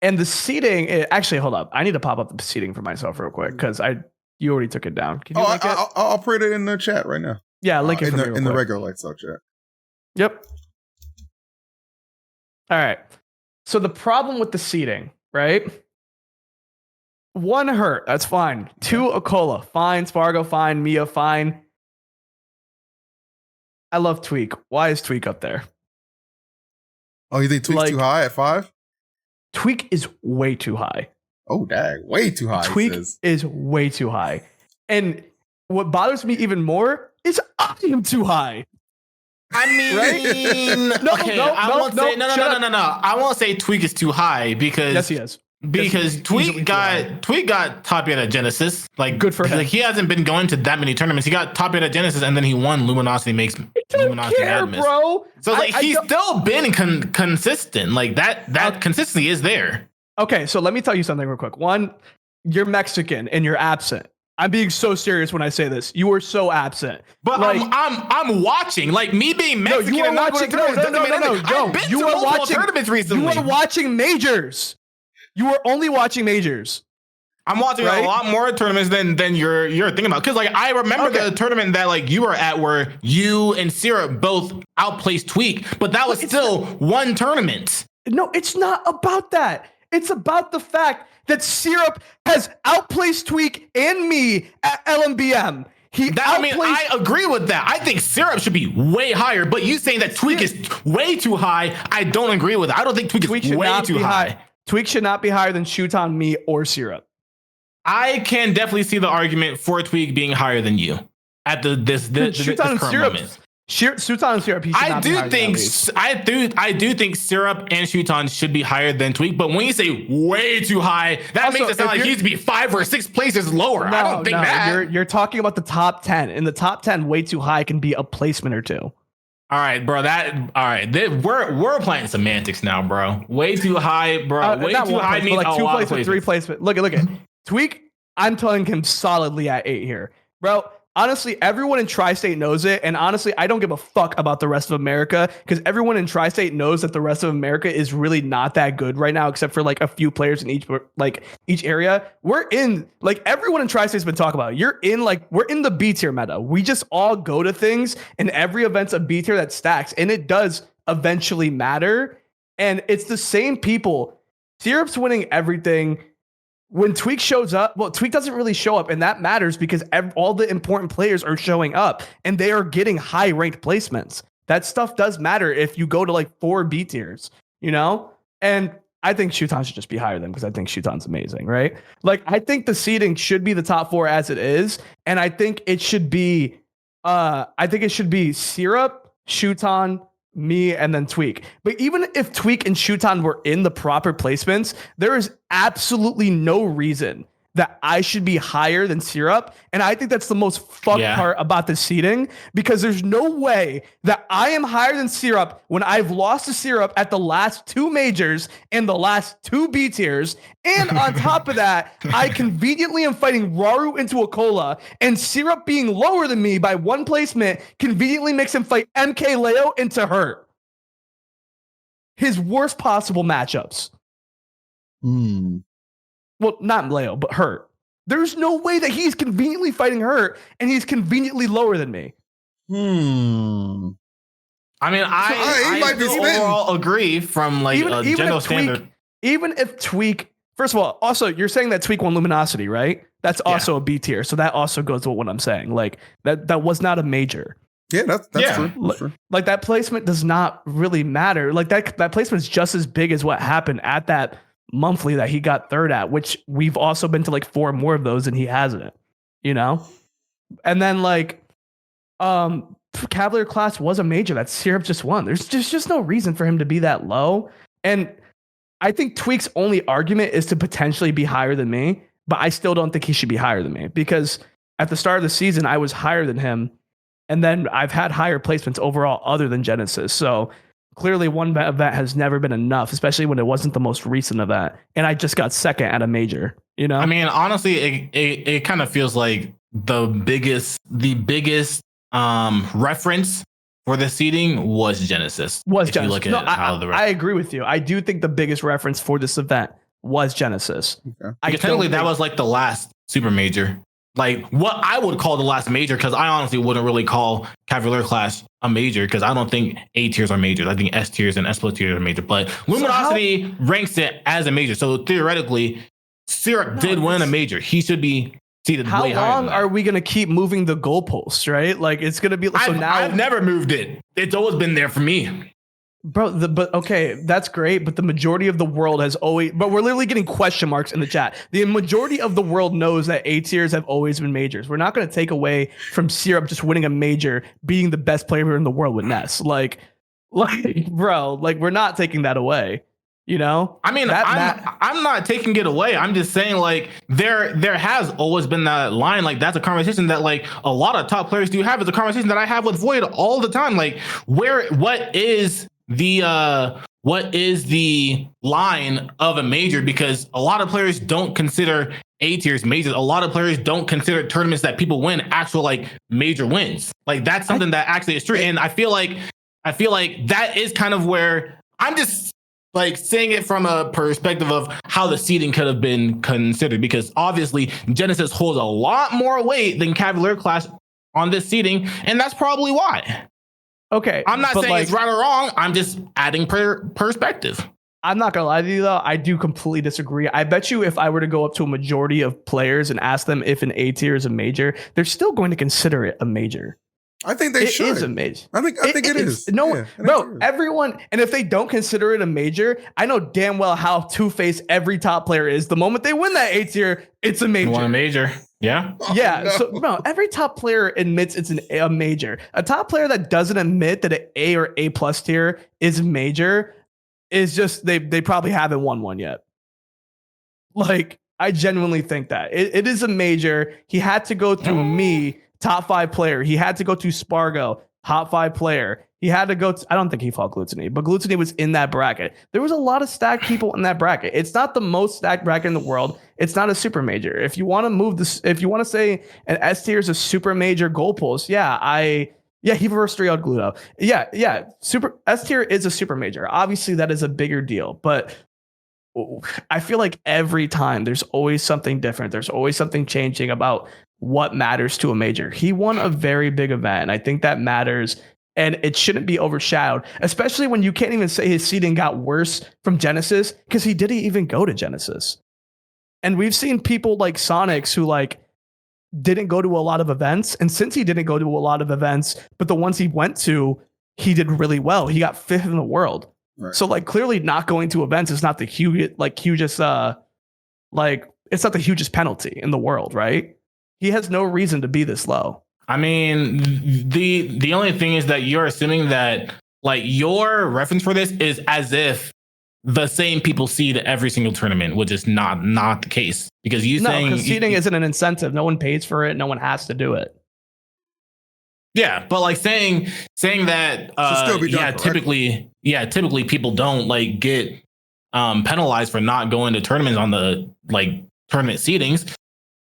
And the seeding, actually, hold up. I need to pop up the seeding for myself real quick because you already took it down. Can you link it? I'll put it in the chat right now. Yeah, link it in the regular Lights Out chat. Yep. All right. So the problem with the seeding, right? 1 Hurt, that's fine. 2 Akola, fine. Spargo, fine. Mia, fine. I love Tweek. Why is Tweek up there? Oh, you think Tweek's too high at 5? Tweek is way too high. Oh, dang. Way too high. Tweek is way too high. And what bothers me even more is I am too high. I mean, right? I won't say Tweek is too high because yes, he is. Because Tweek got top 8 at Genesis. Like good for him. Like he hasn't been going to that many tournaments. He got top 8 at Genesis, and then he won Luminosity Makes Luminosity Madness. Bro. So like he's still been consistent. Like that consistency is there. Okay, so let me tell you something real quick. 1, you're Mexican and you're absent. I'm being so serious when I say this. You are so absent. But like, I'm watching. Like me being Mexican and not going to tournaments. I've been to multiple tournaments recently. You are watching majors. You are only watching majors. I'm watching a lot more tournaments than you're thinking about. Because like I remember the tournament that like you were at where you and Syrup both outplaced Tweek, but that was still one tournament. No, it's not about that. It's about the fact that Syrup has outplaced Tweek and me at LMBM. I agree with that. I think Syrup should be way higher, but you saying that Tweek is way too high, I don't agree with that. I don't think Tweek is way too high. Tweek should not be higher than Shuton, me, or Syrup. I can definitely see the argument for Tweek being higher than you at this current moment. Shuton and Syrup. I do think Syrup and Shuton should be higher than Tweek, but when you say way too high, that makes it sound like he needs to be 5 or 6 places lower. I don't think that. You're talking about the top 10. In the top 10, way too high can be a placement or 2. All right, bro. We're playing semantics now, bro. Way too high, bro. Way too high means like 2 placement, 3 placement. Look at Tweek. I'm telling him solidly at 8 here, bro. Honestly, everyone in Tri-State knows it, and honestly, I don't give a fuck about the rest of America because everyone in Tri-State knows that the rest of America is really not that good right now, except for like a few players in each area. We're in like everyone in Tri-State's been talking about. We're in the B tier meta. We just all go to things, and every event's a B tier that stacks, and it does eventually matter. And it's the same people. Syrup's winning everything. when Tweek shows up, well, Tweek doesn't really show up, and that matters because all the important players are showing up, and they are getting high-ranked placements. That stuff does matter if you go to like 4 B tiers, you know? And I think Shuton should just be higher than because I think Shuton's amazing, right? Like, I think the seeding should be the top 4 as it is, and I think it should be, Syrup, Shuton, me, and then Tweek. But even if Tweek and Shuton were in the proper placements, there is absolutely no reason that I should be higher than Syrup. And I think that's the most fucked part about the seeding, because there's no way that I am higher than Syrup when I've lost to Syrup at the last 2 majors and the last 2 B tiers. And on top of that, I conveniently am fighting Raru into a cola, and Syrup being lower than me by 1 placement conveniently makes him fight MKLeo into Hurt. His worst possible matchups. Well, not Leo, but Hurt. There's no way that he's conveniently fighting Hurt and he's conveniently lower than me. I mean, I might be overall agree from like a general standard. Even if Tweek, first of all, also you're saying that Tweek won Luminosity, right? That's also a B tier, so that also goes with what I'm saying. Like that was not a major. Yeah, that's true. That's true. Like that placement does not really matter. Like that placement is just as big as what happened at that monthly that he got 3rd at, which we've also been to like 4 more of those and he hasn't, you know? And then like Cavalier class was a major that Syrup just won. There's just no reason for him to be that low. And I think Tweek's only argument is to potentially be higher than me, but I still don't think he should be higher than me, because at the start of the season I was higher than him, and then I've had higher placements overall other than Genesis. So clearly one event has never been enough, especially when it wasn't the most recent event. And I just got 2nd at a major, you know? I mean, honestly, it kind of feels like the biggest reference for the seeding was Genesis. I agree with you. I do think the biggest reference for this event was Genesis. Okay. Technically, that was like the last super major. Like what I would call the last major, because I honestly wouldn't really call Cavalier class a major, because I don't think A tiers are majors. I think S tiers and S plus tiers are major. But Luminosity ranks it as a major. So theoretically, Syrup did win a major. He should be seated way higher. How long are we going to keep moving the goalposts, right? Like it's going to be so now. I've never moved it. It's always been there for me. Bro, but okay, that's great, but the majority of the world has always, but we're literally getting question marks in the chat. The majority of the world knows that A tiers have always been majors. We're not going to take away from Syrup just winning a major, being the best player in the world with Ness. Like, bro, like we're not taking that away. You know, I mean, I'm not taking it away. I'm just saying, like, there has always been that line. Like, that's a conversation that, like, a lot of top players do have. It's a conversation that I have with Void all the time. Like, what is the line of a major? Because a lot of players don't consider A tiers majors. A lot of players don't consider tournaments that people win actual like major wins. Like, that's something that actually is true. And I feel like that is kind of where I'm just like saying it from a perspective of how the seeding could have been considered, because obviously Genesis holds a lot more weight than Cavalier class on this seeding, and that's probably why. Okay, I'm not saying it's right or wrong. I'm just adding perspective. I'm not gonna lie to you though. I do completely disagree. I bet you if I were to go up to a majority of players and ask them if an A tier is a major, they're still going to consider it a major. I think they should. It is a major. I think it is. No, yeah, bro, everyone, and if they don't consider it a major, I know damn well how two-faced every top player is. The moment they win that A tier, it's a major. You want a major? Yeah. Yeah. No. So, bro, every top player admits it's a major. A top player that doesn't admit that an A or A plus tier is major is just they probably haven't won one yet. Like, I genuinely think that it is a major. He had to go through me. Top 5 player. He had to go to Spargo, top 5 player. He had to go to, I don't think he fought Gluttony, but Gluttony was in that bracket. There was a lot of stacked people in that bracket. It's not the most stacked bracket in the world. It's not a super major. If you want to move this, if you want to say an S tier is a super major goal post, he versus 3-0 Gluto. Yeah. Super S tier is a super major. Obviously, that is a bigger deal, but I feel like every time there's always something different. There's always something changing about what matters to a major. He won a very big event, and I think that matters, and it shouldn't be overshadowed, especially when you can't even say his seeding got worse from Genesis, because he didn't even go to Genesis. And we've seen people like Sonics who like didn't go to a lot of events. And since he didn't go to a lot of events, but the ones he went to, he did really well. He got 5th in the world. Right. So like clearly not going to events is not the hugest it's not the hugest penalty in the world, right? He has no reason to be this low. I mean, the only thing is that you're assuming that like your reference for this is as if the same people seed every single tournament, which is not the case. Because because seeding isn't an incentive. No one pays for it. No one has to do it. Yeah, but like saying that typically people don't like get penalized for not going to tournaments on the like tournament seedings.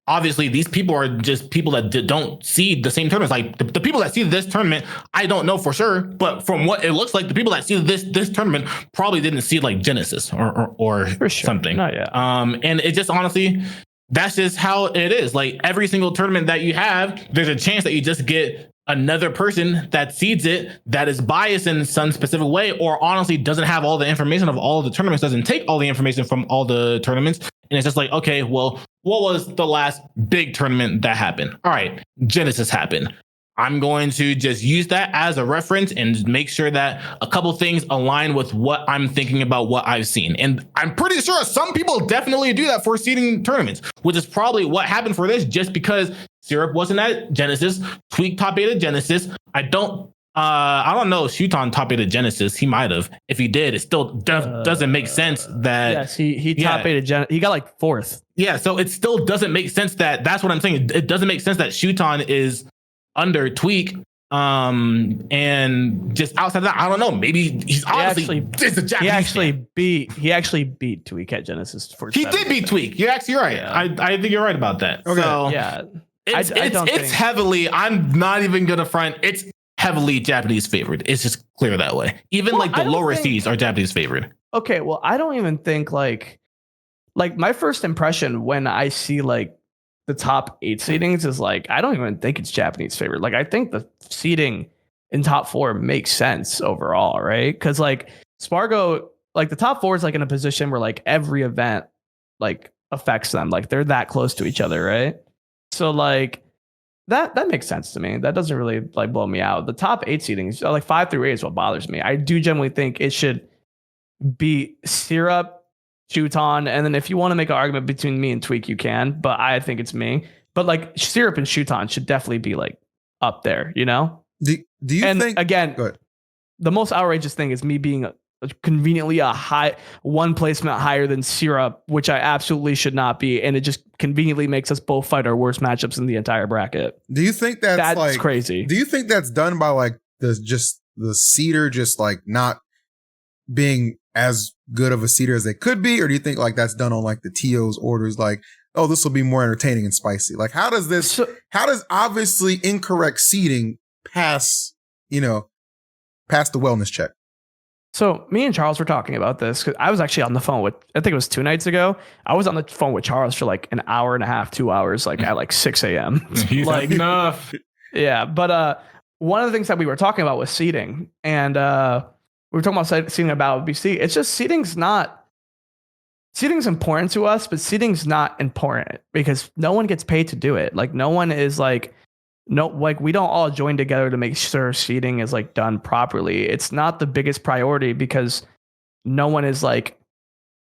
Obviously, these people are just people that don't seed the same tournaments. Like the people that seeded this tournament, I don't know for sure, but from what it looks like, the people that seeded this tournament probably didn't seed like Genesis or sure. Something. Not yet. And it just honestly, that's just how it is. Like every single tournament that you have, there's a chance that you just get another person that seeds it that is biased in some specific way, or honestly doesn't have all the information of all of the tournaments, doesn't take all the information from all the tournaments. And it's just like, okay, well, what was the last big tournament that happened? All right, Genesis happened. I'm going to just use that as a reference and make sure that a couple things align with what I'm thinking about what I've seen. And I'm pretty sure some people definitely do that for seeding tournaments, which is probably what happened for this, just because Syrup wasn't at Genesis, Tweek top 8 at Genesis. I don't know if Shuton top 8 at Genesis. He might have. If he did, it still doesn't make sense that. Yes, he top 8 at Genesis. He got like 4th. Yeah, so it still doesn't make sense that's what I'm saying. It doesn't make sense that Shuton is under Tweek. And just outside of that, I don't know. Maybe he's honestly just a Japanese. He actually beat Tweek at Genesis for. He did beat Tweek. You're actually right. Yeah. I think you're right about that. Okay. So, yeah. It's heavily. I'm not even gonna front. It's heavily Japanese favored. It's just clear that way. Even like the lower seeds are Japanese favored. Okay, well, I don't even think like my first impression when I see like the top 8 seedings is like I don't even think it's Japanese favored. Like I think the seeding in top 4 makes sense overall, right? Because like Spargo, like the top 4 is like in a position where like every event like affects them. Like they're that close to each other, right? So like that makes sense to me. That doesn't really like blow me out. The top 8 seedings, like 5 through 8 is what bothers me. I do generally think it should be Syrup, Shuton, and then if you want to make an argument between me and Tweek, you can, but I think it's me. But like Syrup and Shuton should definitely be like up there, you know? Do you think again, the most outrageous thing is me being conveniently a high one placement higher than Syrup, which I absolutely should not be, and it just conveniently makes us both fight our worst matchups in the entire bracket. Do you think that's like crazy? Do you think that's done by like the seeder just like not being as good of a seeder as they could be, or do you think like that's done on like the TO's orders, like, oh, this will be more entertaining and spicy? Like how does obviously incorrect seeding pass the wellness check? So me and Charles were talking about this because I was actually on the phone with, I think it was 2 nights ago. I was on the phone with Charles for like an hour and a half, 2 hours, like at like 6 a.m. Like enough. Yeah. But one of the things that we were talking about was seeding, and we were talking about seeding about BC. It's just seeding's important to us, but seeding's not important because no one gets paid to do it. Like no one is like, we don't all join together to make sure seeding is like done properly. It's not the biggest priority because no one is like,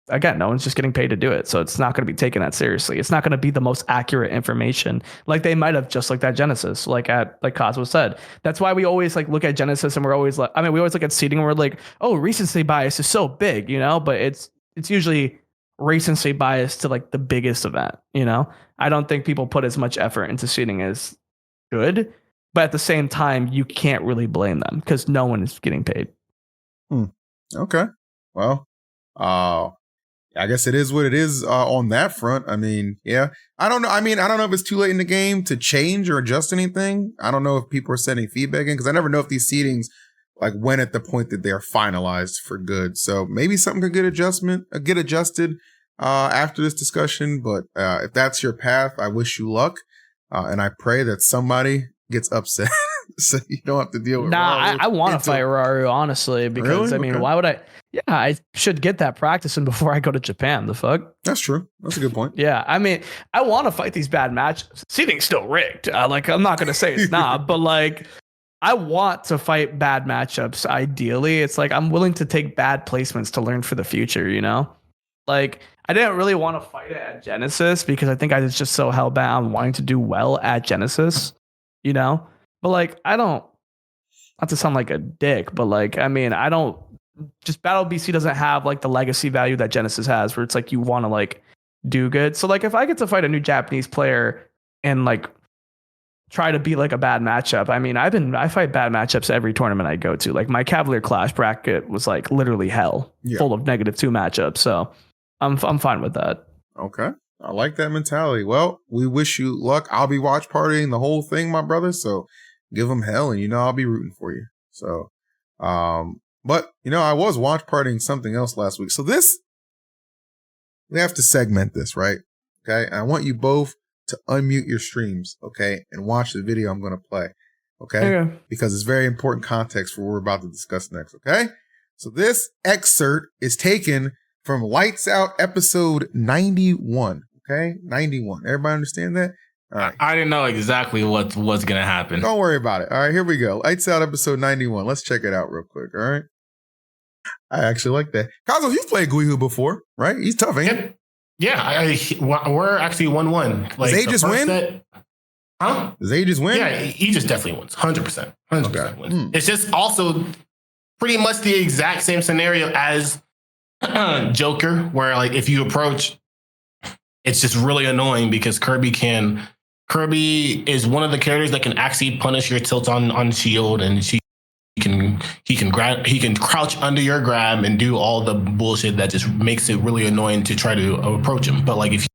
again, no one's just getting paid to do it. So it's not going to be taken that seriously. It's not going to be the most accurate information like they might have, just like that Genesis, like Cosmo said. That's why we always like look at Genesis and we're always like, we always look at seeding and we're like, oh, recency bias is so big, but it's usually recency bias to like the biggest event, I don't think people put as much effort into seeding as good, but at the same time, you can't really blame them because no one is getting paid. Okay. Well, I guess it is what it is on that front. Yeah. I don't know. I don't know if it's too late in the game to change or adjust anything. I don't know if people are sending feedback in because I never know if these seedings like when at the point that they are finalized for good. So maybe something could get adjusted after this discussion. But if that's your path, I wish you luck. And I pray that somebody gets upset So you don't have to deal with Nah, Raru I want to until- fight Raru, honestly, because Really? I mean, Okay. why would I? Yeah, I should get that practicing before I go to Japan. The fuck? That's true. That's a good point. Yeah, I mean, I want to fight these bad matches. Seeding's still rigged. Like, I'm not gonna say it's not, but like, I want to fight bad matchups. Ideally, it's like I'm willing to take bad placements to learn for the future. You know, like I didn't really want to fight it at Genesis because I think I was just so hellbent on wanting to do well at Genesis. You know, but like I don't. Not to sound like a dick, but like I mean, I don't. Just Battle BC doesn't have like the legacy value that Genesis has, where it's like you want to like do good. So like if I get to fight a new Japanese player and like try to be like a bad matchup, I mean I fight bad matchups every tournament I go to. Like my Cavalier Clash bracket was like literally hell, full of -2 matchups. So I'm fine with that. Okay. I like that mentality. Well, we wish you luck. I'll be watch partying the whole thing, my brother. So give them hell, and I'll be rooting for you. So, but I was watch partying something else last week. So we have to segment this, right? Okay. And I want you both to unmute your streams, okay, and watch the video I'm going to play, okay? Because it's very important context for what we're about to discuss next, okay? So this excerpt is taken from Lights Out episode 91, okay? 91. Everybody understand that? All right. I didn't know exactly what was going to happen. Don't worry about it. All right, here we go. Lights Out episode 91. Let's check it out real quick, all right? I actually like that. Cosmo, you've played Guihu before, right? He's tough, ain't he? Yeah, we're actually 1-1. Like, Does Aegis win? Huh? Does Aegis win? Yeah, he just definitely wins. 100%. 100% Okay. wins. It's just also pretty much the exact same scenario as Joker, where like if you approach, it's just really annoying because Kirby is one of the characters that can actually punish your tilt on shield, and he can crouch under your grab and do all the bullshit that just makes it really annoying to try to approach him. But like if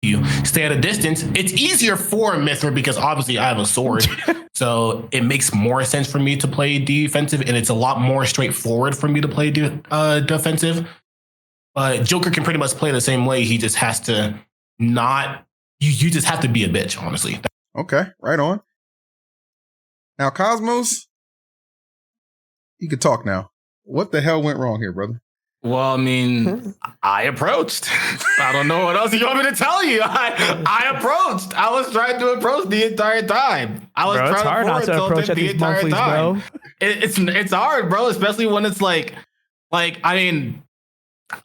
you stay at a distance, it's easier for Mithra because obviously I have a sword. So it makes more sense for me to play defensive, and it's a lot more straightforward for me to play defensive. But Joker can pretty much play the same way. He just has to not. You just have to be a bitch, honestly. Okay, right on. Now, Cosmos, you can talk now. What the hell went wrong here, brother? Well, I mean, I approached. I don't know what else you want me to tell you. I approached. I was trying to approach the entire time. I was trying it's hard not to approach at the these entire monthlies, time. bro. It's hard, bro, especially when it's like I mean,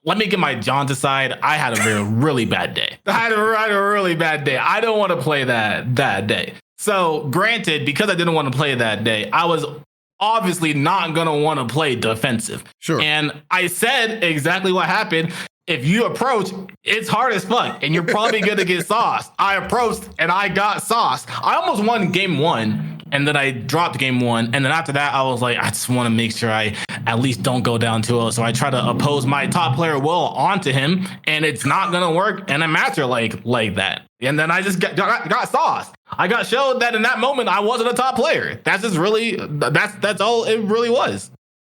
let me get my John aside. I had a really bad day. I had a really bad day. I don't want to play that day. So granted, because I didn't want to play that day, I was obviously not going to want to play defensive. Sure. And I said exactly what happened. If you approach, it's hard as fuck, and you're probably going to get sauced. I approached, and I got sauced. I almost won game 1, and then I dropped game 1. And then after that, I was like, I just want to make sure I at least don't go down 2-0. So I try to oppose my top player Will onto him, and it's not going to work in a matcher like that. And then I just got sauced. I got showed that in that moment, I wasn't a top player. That's just really, that's all it really was.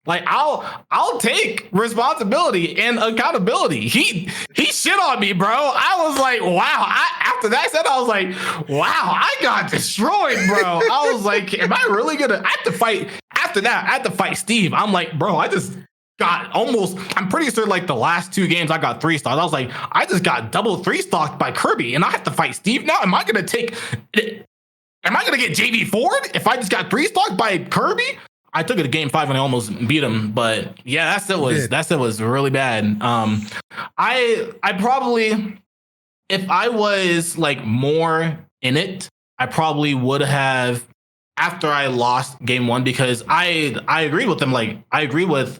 Like I'll take responsibility and accountability. He shit on me, bro. I was like, wow. After that said, I was like, wow, I got destroyed, bro. I was like, am I really gonna? I have to fight. After that, I had to fight Steve. I'm like, bro, I just got almost. I'm pretty sure like the last 2 games I got 3-stalked. I was like, I just got double 3-stalked by Kirby, and I have to fight Steve now. Am I gonna get JV Ford if I just got 3-stalked by Kirby? I took it to game 5 and I almost beat him, but yeah, that still was really bad. I probably, if I was like more in it, I probably would have after I lost game 1, because I agree with them. Like I agree with,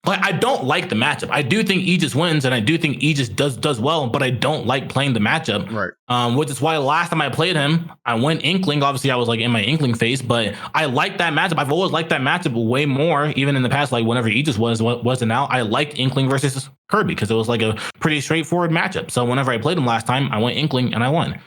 like I don't like the matchup. I do think Aegis wins, and I do think Aegis does well, but I don't like playing the matchup. Right. Which is why last time I played him, I went Inkling. Obviously, I was like in my Inkling phase, but I like that matchup. I've always liked that matchup way more, even in the past. Like whenever Aegis wasn't out, I liked Inkling versus Kirby because it was like a pretty straightforward matchup. So whenever I played him last time, I went Inkling and I won.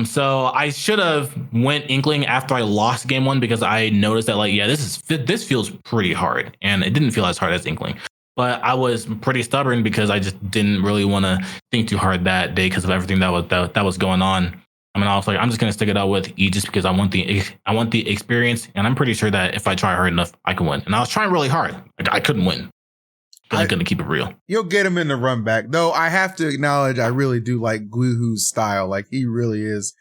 So I should have went Inkling after I lost game 1 because I noticed that like, yeah, this feels pretty hard, and it didn't feel as hard as Inkling. But I was pretty stubborn because I just didn't really want to think too hard that day because of everything that was going on. I mean, I was like, I'm just gonna stick it out with E just because I want the experience, and I'm pretty sure that if I try hard enough, I can win. And I was trying really hard. I couldn't win. I'm gonna keep it real. You'll get him in the run back, though. I have to acknowledge, I really do like Guihu's style. Like he really is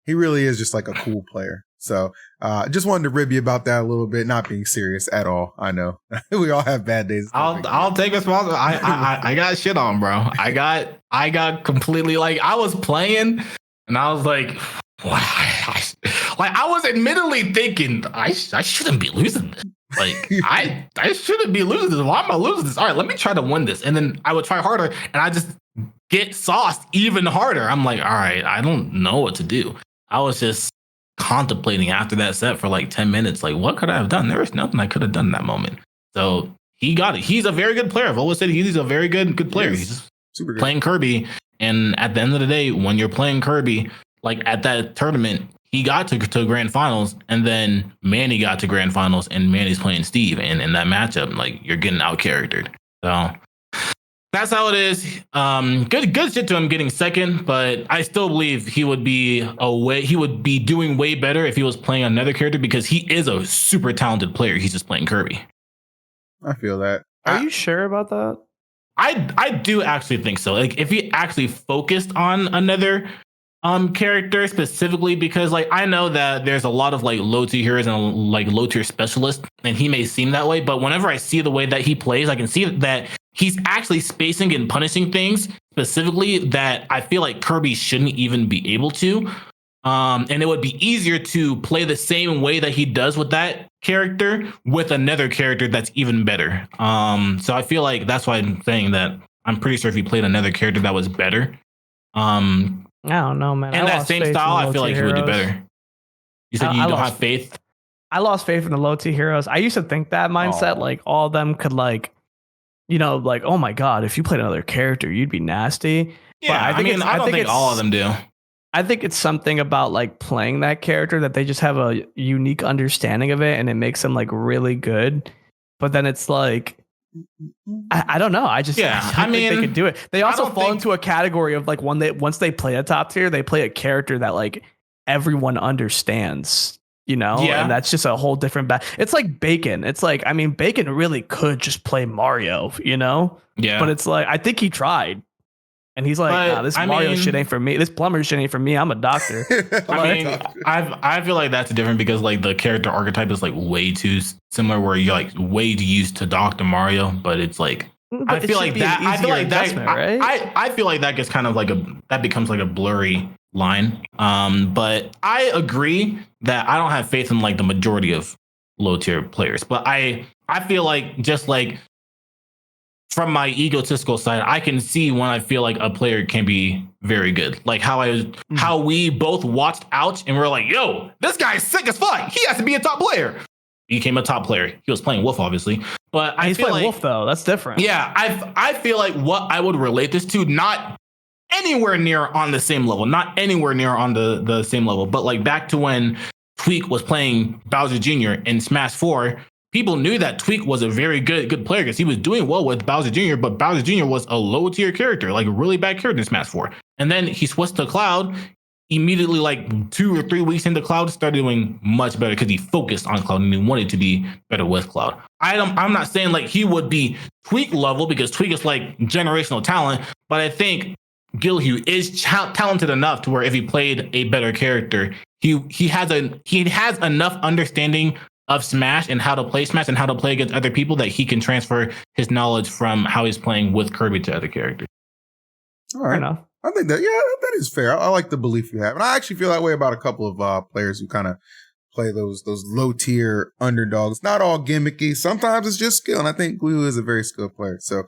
just like a cool player. So, just wanted to rib you about that a little bit. Not being serious at all. I know we all have bad days. I'll take responsibility. I got shit on, bro. I got completely like I was playing. And I was like, wow. I was admittedly thinking, I shouldn't be losing this. Like, I shouldn't be losing this. Why am I losing this? All right, let me try to win this. And then I would try harder, and I just get sauced even harder. I'm like, all right, I don't know what to do. I was just contemplating after that set for like 10 minutes. Like, what could I have done? There was nothing I could have done in that moment. So he got it. He's a very good player. I've always said he's a very good player. He's just super good. Playing Kirby. And at the end of the day, when you're playing Kirby, like at that tournament, he got to grand finals, and then Manny got to grand finals, and Manny's playing Steve. And in that matchup, like you're getting out charactered. So that's how it is. Good shit to him getting second, but I still believe he would be doing way better if he was playing another character, because he is a super talented player. He's just playing Kirby. I feel that. Are you sure about that? I do actually think so. Like if he actually focused on another character specifically, because like I know that there's a lot of like low tier heroes and like low tier specialists, and he may seem that way, but whenever I see the way that he plays, I can see that he's actually spacing and punishing things specifically that I feel like Kirby shouldn't even be able to. And it would be easier to play the same way that he does with that character with another character that's even better. So I feel like that's why I'm saying that I'm pretty sure if he played another character that was better, I don't know, man. And that same style, I feel like he would do better. You said you don't have faith? I lost faith in the low tier heroes. I used to think that mindset, like all of them could like, you know, like, oh my God, if you played another character, you'd be nasty. Yeah, I don't think all of them do. I think it's something about like playing that character that they just have a unique understanding of it, and it makes them like really good. But then it's like, I don't know. I think they could do it. They also fall into a category of like once they play a top tier, they play a character that like everyone understands, you know? Yeah. And that's just a whole different it's like Bacon. It's like, I mean, Bacon really could just play Mario, you know? Yeah. But it's like, I think he tried. And he's like, nah, this Mario shit ain't for me. This plumber shit ain't for me. I'm a doctor. I feel like that's different because like the character archetype is like way too similar, where you're like way too used to Dr. Mario, but it's like I feel like that gets kind of like that becomes like a blurry line. But I agree that I don't have faith in like the majority of low tier players, but I feel like just like from my egotistical side, I can see when I feel like a player can be very good. Like how we both watched Ouch and we're like, yo, this guy's sick as fuck. He has to be a top player. He became a top player. He was playing Wolf, obviously. But he's playing Wolf, though. That's different. Yeah, I feel like what I would relate this to, not anywhere near on the same level. Not anywhere near on the same level. But like back to when Tweek was playing Bowser Jr. in Smash 4, people knew that Tweek was a very good player because he was doing well with Bowser Jr., but Bowser Jr. was a low tier character, like a really bad character in Smash 4. And then he switched to Cloud. Immediately, like 2 or 3 weeks into Cloud, started doing much better because he focused on Cloud and he wanted to be better with Cloud. I'm not saying like he would be Tweek level because Tweek is like generational talent, but I think Gilhu is talented enough to where if he played a better character, he has enough understanding of Smash and how to play Smash and how to play against other people that he can transfer his knowledge from how he's playing with Kirby to other characters. All right. I think that is fair. I like the belief you have. And I actually feel that way about a couple of players who kind of play those low tier underdogs. Not all gimmicky. Sometimes it's just skill. And I think Guihu is a very skilled player. So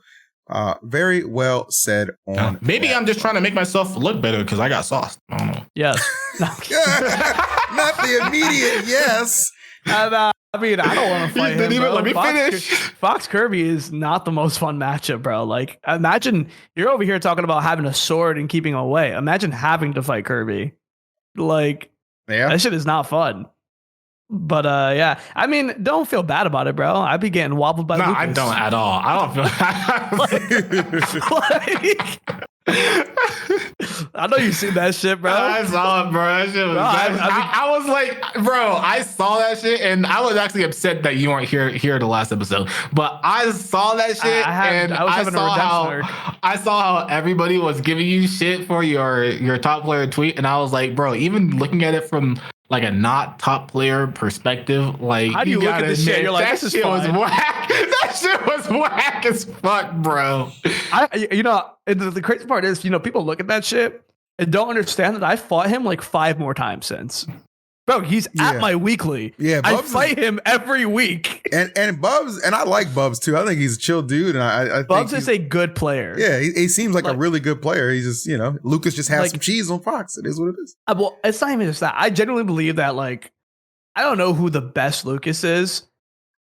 very well said on maybe that. I'm just trying to make myself look better because I got sauced. I don't know. Yes. Not the immediate yes. And, I mean, I don't want to fight him. Let me finish. Fox Kirby is not the most fun matchup, bro. Like, imagine you're over here talking about having a sword and keeping away. Imagine having to fight Kirby. Like, that shit is not fun. But yeah, I mean, don't feel bad about it, bro. I be getting wobbled by Lucas. I don't at all. I don't feel I know you seen that shit, bro. I saw it, bro. That shit was. I was like, bro, I saw that shit, and I was actually upset that you weren't here the last episode. But I saw that shit, I saw how everybody was giving you shit for your top player tweet, and I was like, bro, even looking at it from like a not top player perspective, like how do you look at this shit? You're like, that shit was whack. That shit was whack as fuck, bro. The crazy part is, people look at that shit and don't understand that I fought him like 5 more times since. Bro, he's at my weekly. Yeah, Bubbs I fight him every week. And Bubbs, and I like Bubbs too. I think he's a chill dude, and I Bubbs think is a good player. Yeah, he seems like a really good player. He's just, Lucas just has some cheese on Fox. It is what it is. Well, it's not even just that. I genuinely believe that, like, I don't know who the best Lucas is,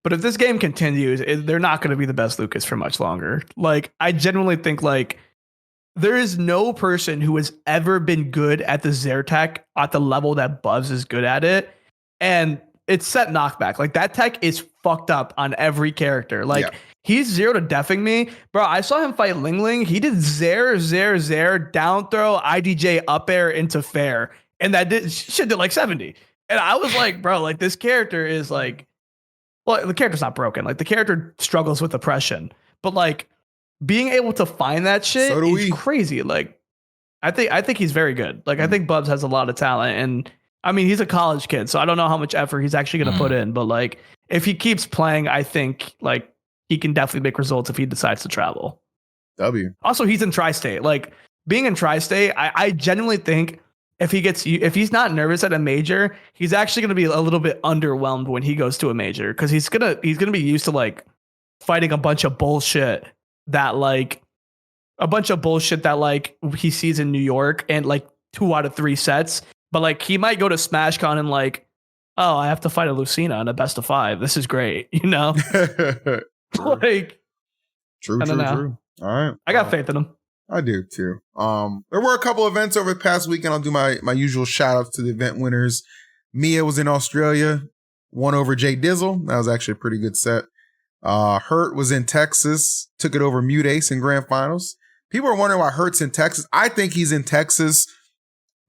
but if this game continues, they're not going to be the best Lucas for much longer. Like, I genuinely think, like, there is no person who has ever been good at the Zertech at the level that Bubbs is good at it. And it's set knockback. Like, that tech is fucked up on every character. Like, he's 0 to deafing me. Bro, I saw him fight Ling Ling. He did Zer, down throw, IDJ up air into fair. And that shit did like 70. And I was like, bro, like, this character is like, well, the character's not broken. Like, the character struggles with oppression. But, like, being able to find that shit is crazy. Like, I think he's very good. Like, I think Bubbs has a lot of talent, and I mean, he's a college kid, so I don't know how much effort he's actually going to put in. But like, if he keeps playing, I think like he can definitely make results if he decides to travel. Also, he's in Tri-State. Like, being in Tri-State, I genuinely think if he's not nervous at a major, he's actually going to be a little bit underwhelmed when he goes to a major, because he's gonna be used to like fighting a bunch of bullshit that he sees in New York and like 2 out of 3 sets. But like, he might go to SmashCon and like, oh, I have to fight a Lucina in a best of 5. This is great, like, true. All right, I got faith in him. I do too. There were a couple events over the past weekend. I'll do my usual shout outs to the event winners. Mia was in Australia, won over Jay Dizzle. That was actually a pretty good set. Hurt was in Texas, took it over Mute Ace in grand finals. People are wondering why Hurt's in Texas. I think he's in Texas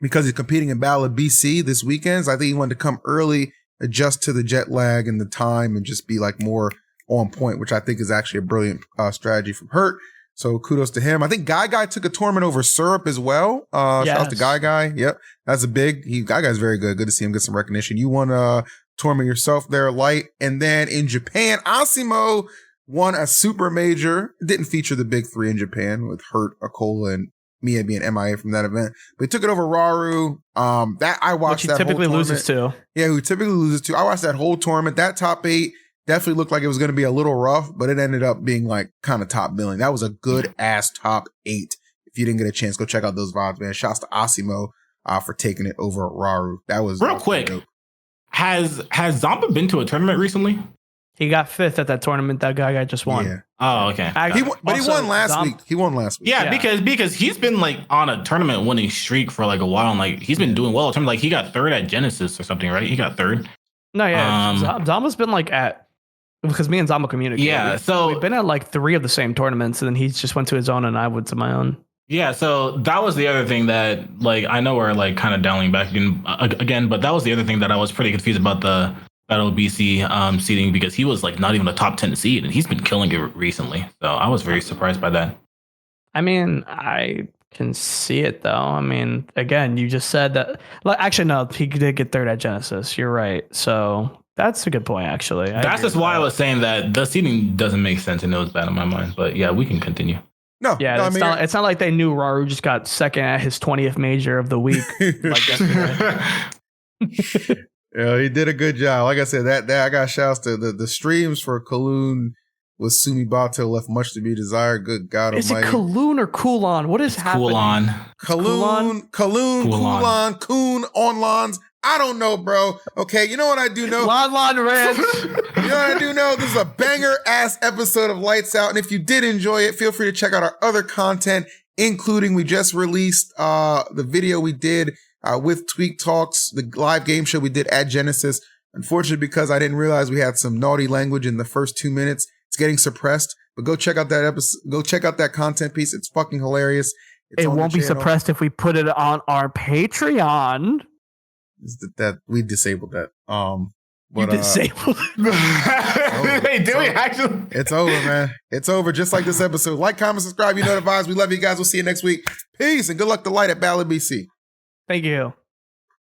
because he's competing in Battle of BC this weekend. So I think he wanted to come early, adjust to the jet lag and the time, and just be like more on point, which I think is actually a brilliant strategy from Hurt. So kudos to him. I think Guy took a tournament over Syrup as well. Shout out to Guy. Yep. That's a big, Guy's very good. Good to see him get some recognition. You won tournament yourself there, Light. And then in Japan, Asimo won a super major. It didn't feature the big 3 in Japan with Hurt, Akola, and Mia being MIA from that event. But he took it over Raru. That I watched that whole tournament. Which he typically loses to. Yeah, who typically loses to. I watched that whole tournament. That top 8 definitely looked like it was going to be a little rough, but it ended up being like kind of top billing. That was a good ass top 8. If you didn't get a chance, go check out those VODs, man. Shouts to Asimo for taking it over Raru. That was real quick. Dope. Has Zomba been to a tournament recently? He got 5th at that tournament. That guy just won. Yeah. Oh, okay. He won last week. He won last week. Yeah, because he's been like on a tournament winning streak for like a while, and like he's been doing well. Like he got 3rd at Genesis or something, right? He got 3rd. No, yeah. Zomba's been like because me and Zomba communicate. Yeah, so we've been at like 3 of the same tournaments, and then he just went to his own, and I went to my own. Yeah, so that was the other thing that, like, I know we're like kind of dialing back again, but that was the other thing that I was pretty confused about the Battle of BC seeding, because he was like not even a top 10 seed, and he's been killing it recently. So I was very surprised by that. I mean, I can see it though. I mean, again, you just said that. Like, actually, no, he did get 3rd at Genesis. You're right. So that's a good point, actually. That's just why I was saying that the seeding doesn't make sense, and it was bad in my mind. But yeah, we can continue. No, yeah, it's not like they knew Raru just got 2nd at his 20th major of the week. Like yesterday. Yeah, he did a good job. Like I said, that I got shouts to the streams for Kaloon with Sumi Bato left much to be desired. Good God Is Almighty. Is it Kaloon or Kulon? What is happening? Kaloon, Coon, Onlons. I don't know, bro. Okay, you know what I do know? Lon Ranch. You know what I do know? This is a banger-ass episode of Lights Out, and if you did enjoy it, feel free to check out our other content, including we just released the video we did with Tweek Talks, the live game show we did at Genesis. Unfortunately, because I didn't realize we had some naughty language in the first 2 minutes, it's getting suppressed. But go check out that episode. Go check out that content piece. It's fucking hilarious. It won't be suppressed if we put it on our Patreon. That we disabled that. You disabled it? Hey, do we actually? It's over, man. It's over. Just like this episode. Like, comment, subscribe. You know the vibes. We love you guys. We'll see you next week. Peace and good luck to Light at Ballard BC. Thank you.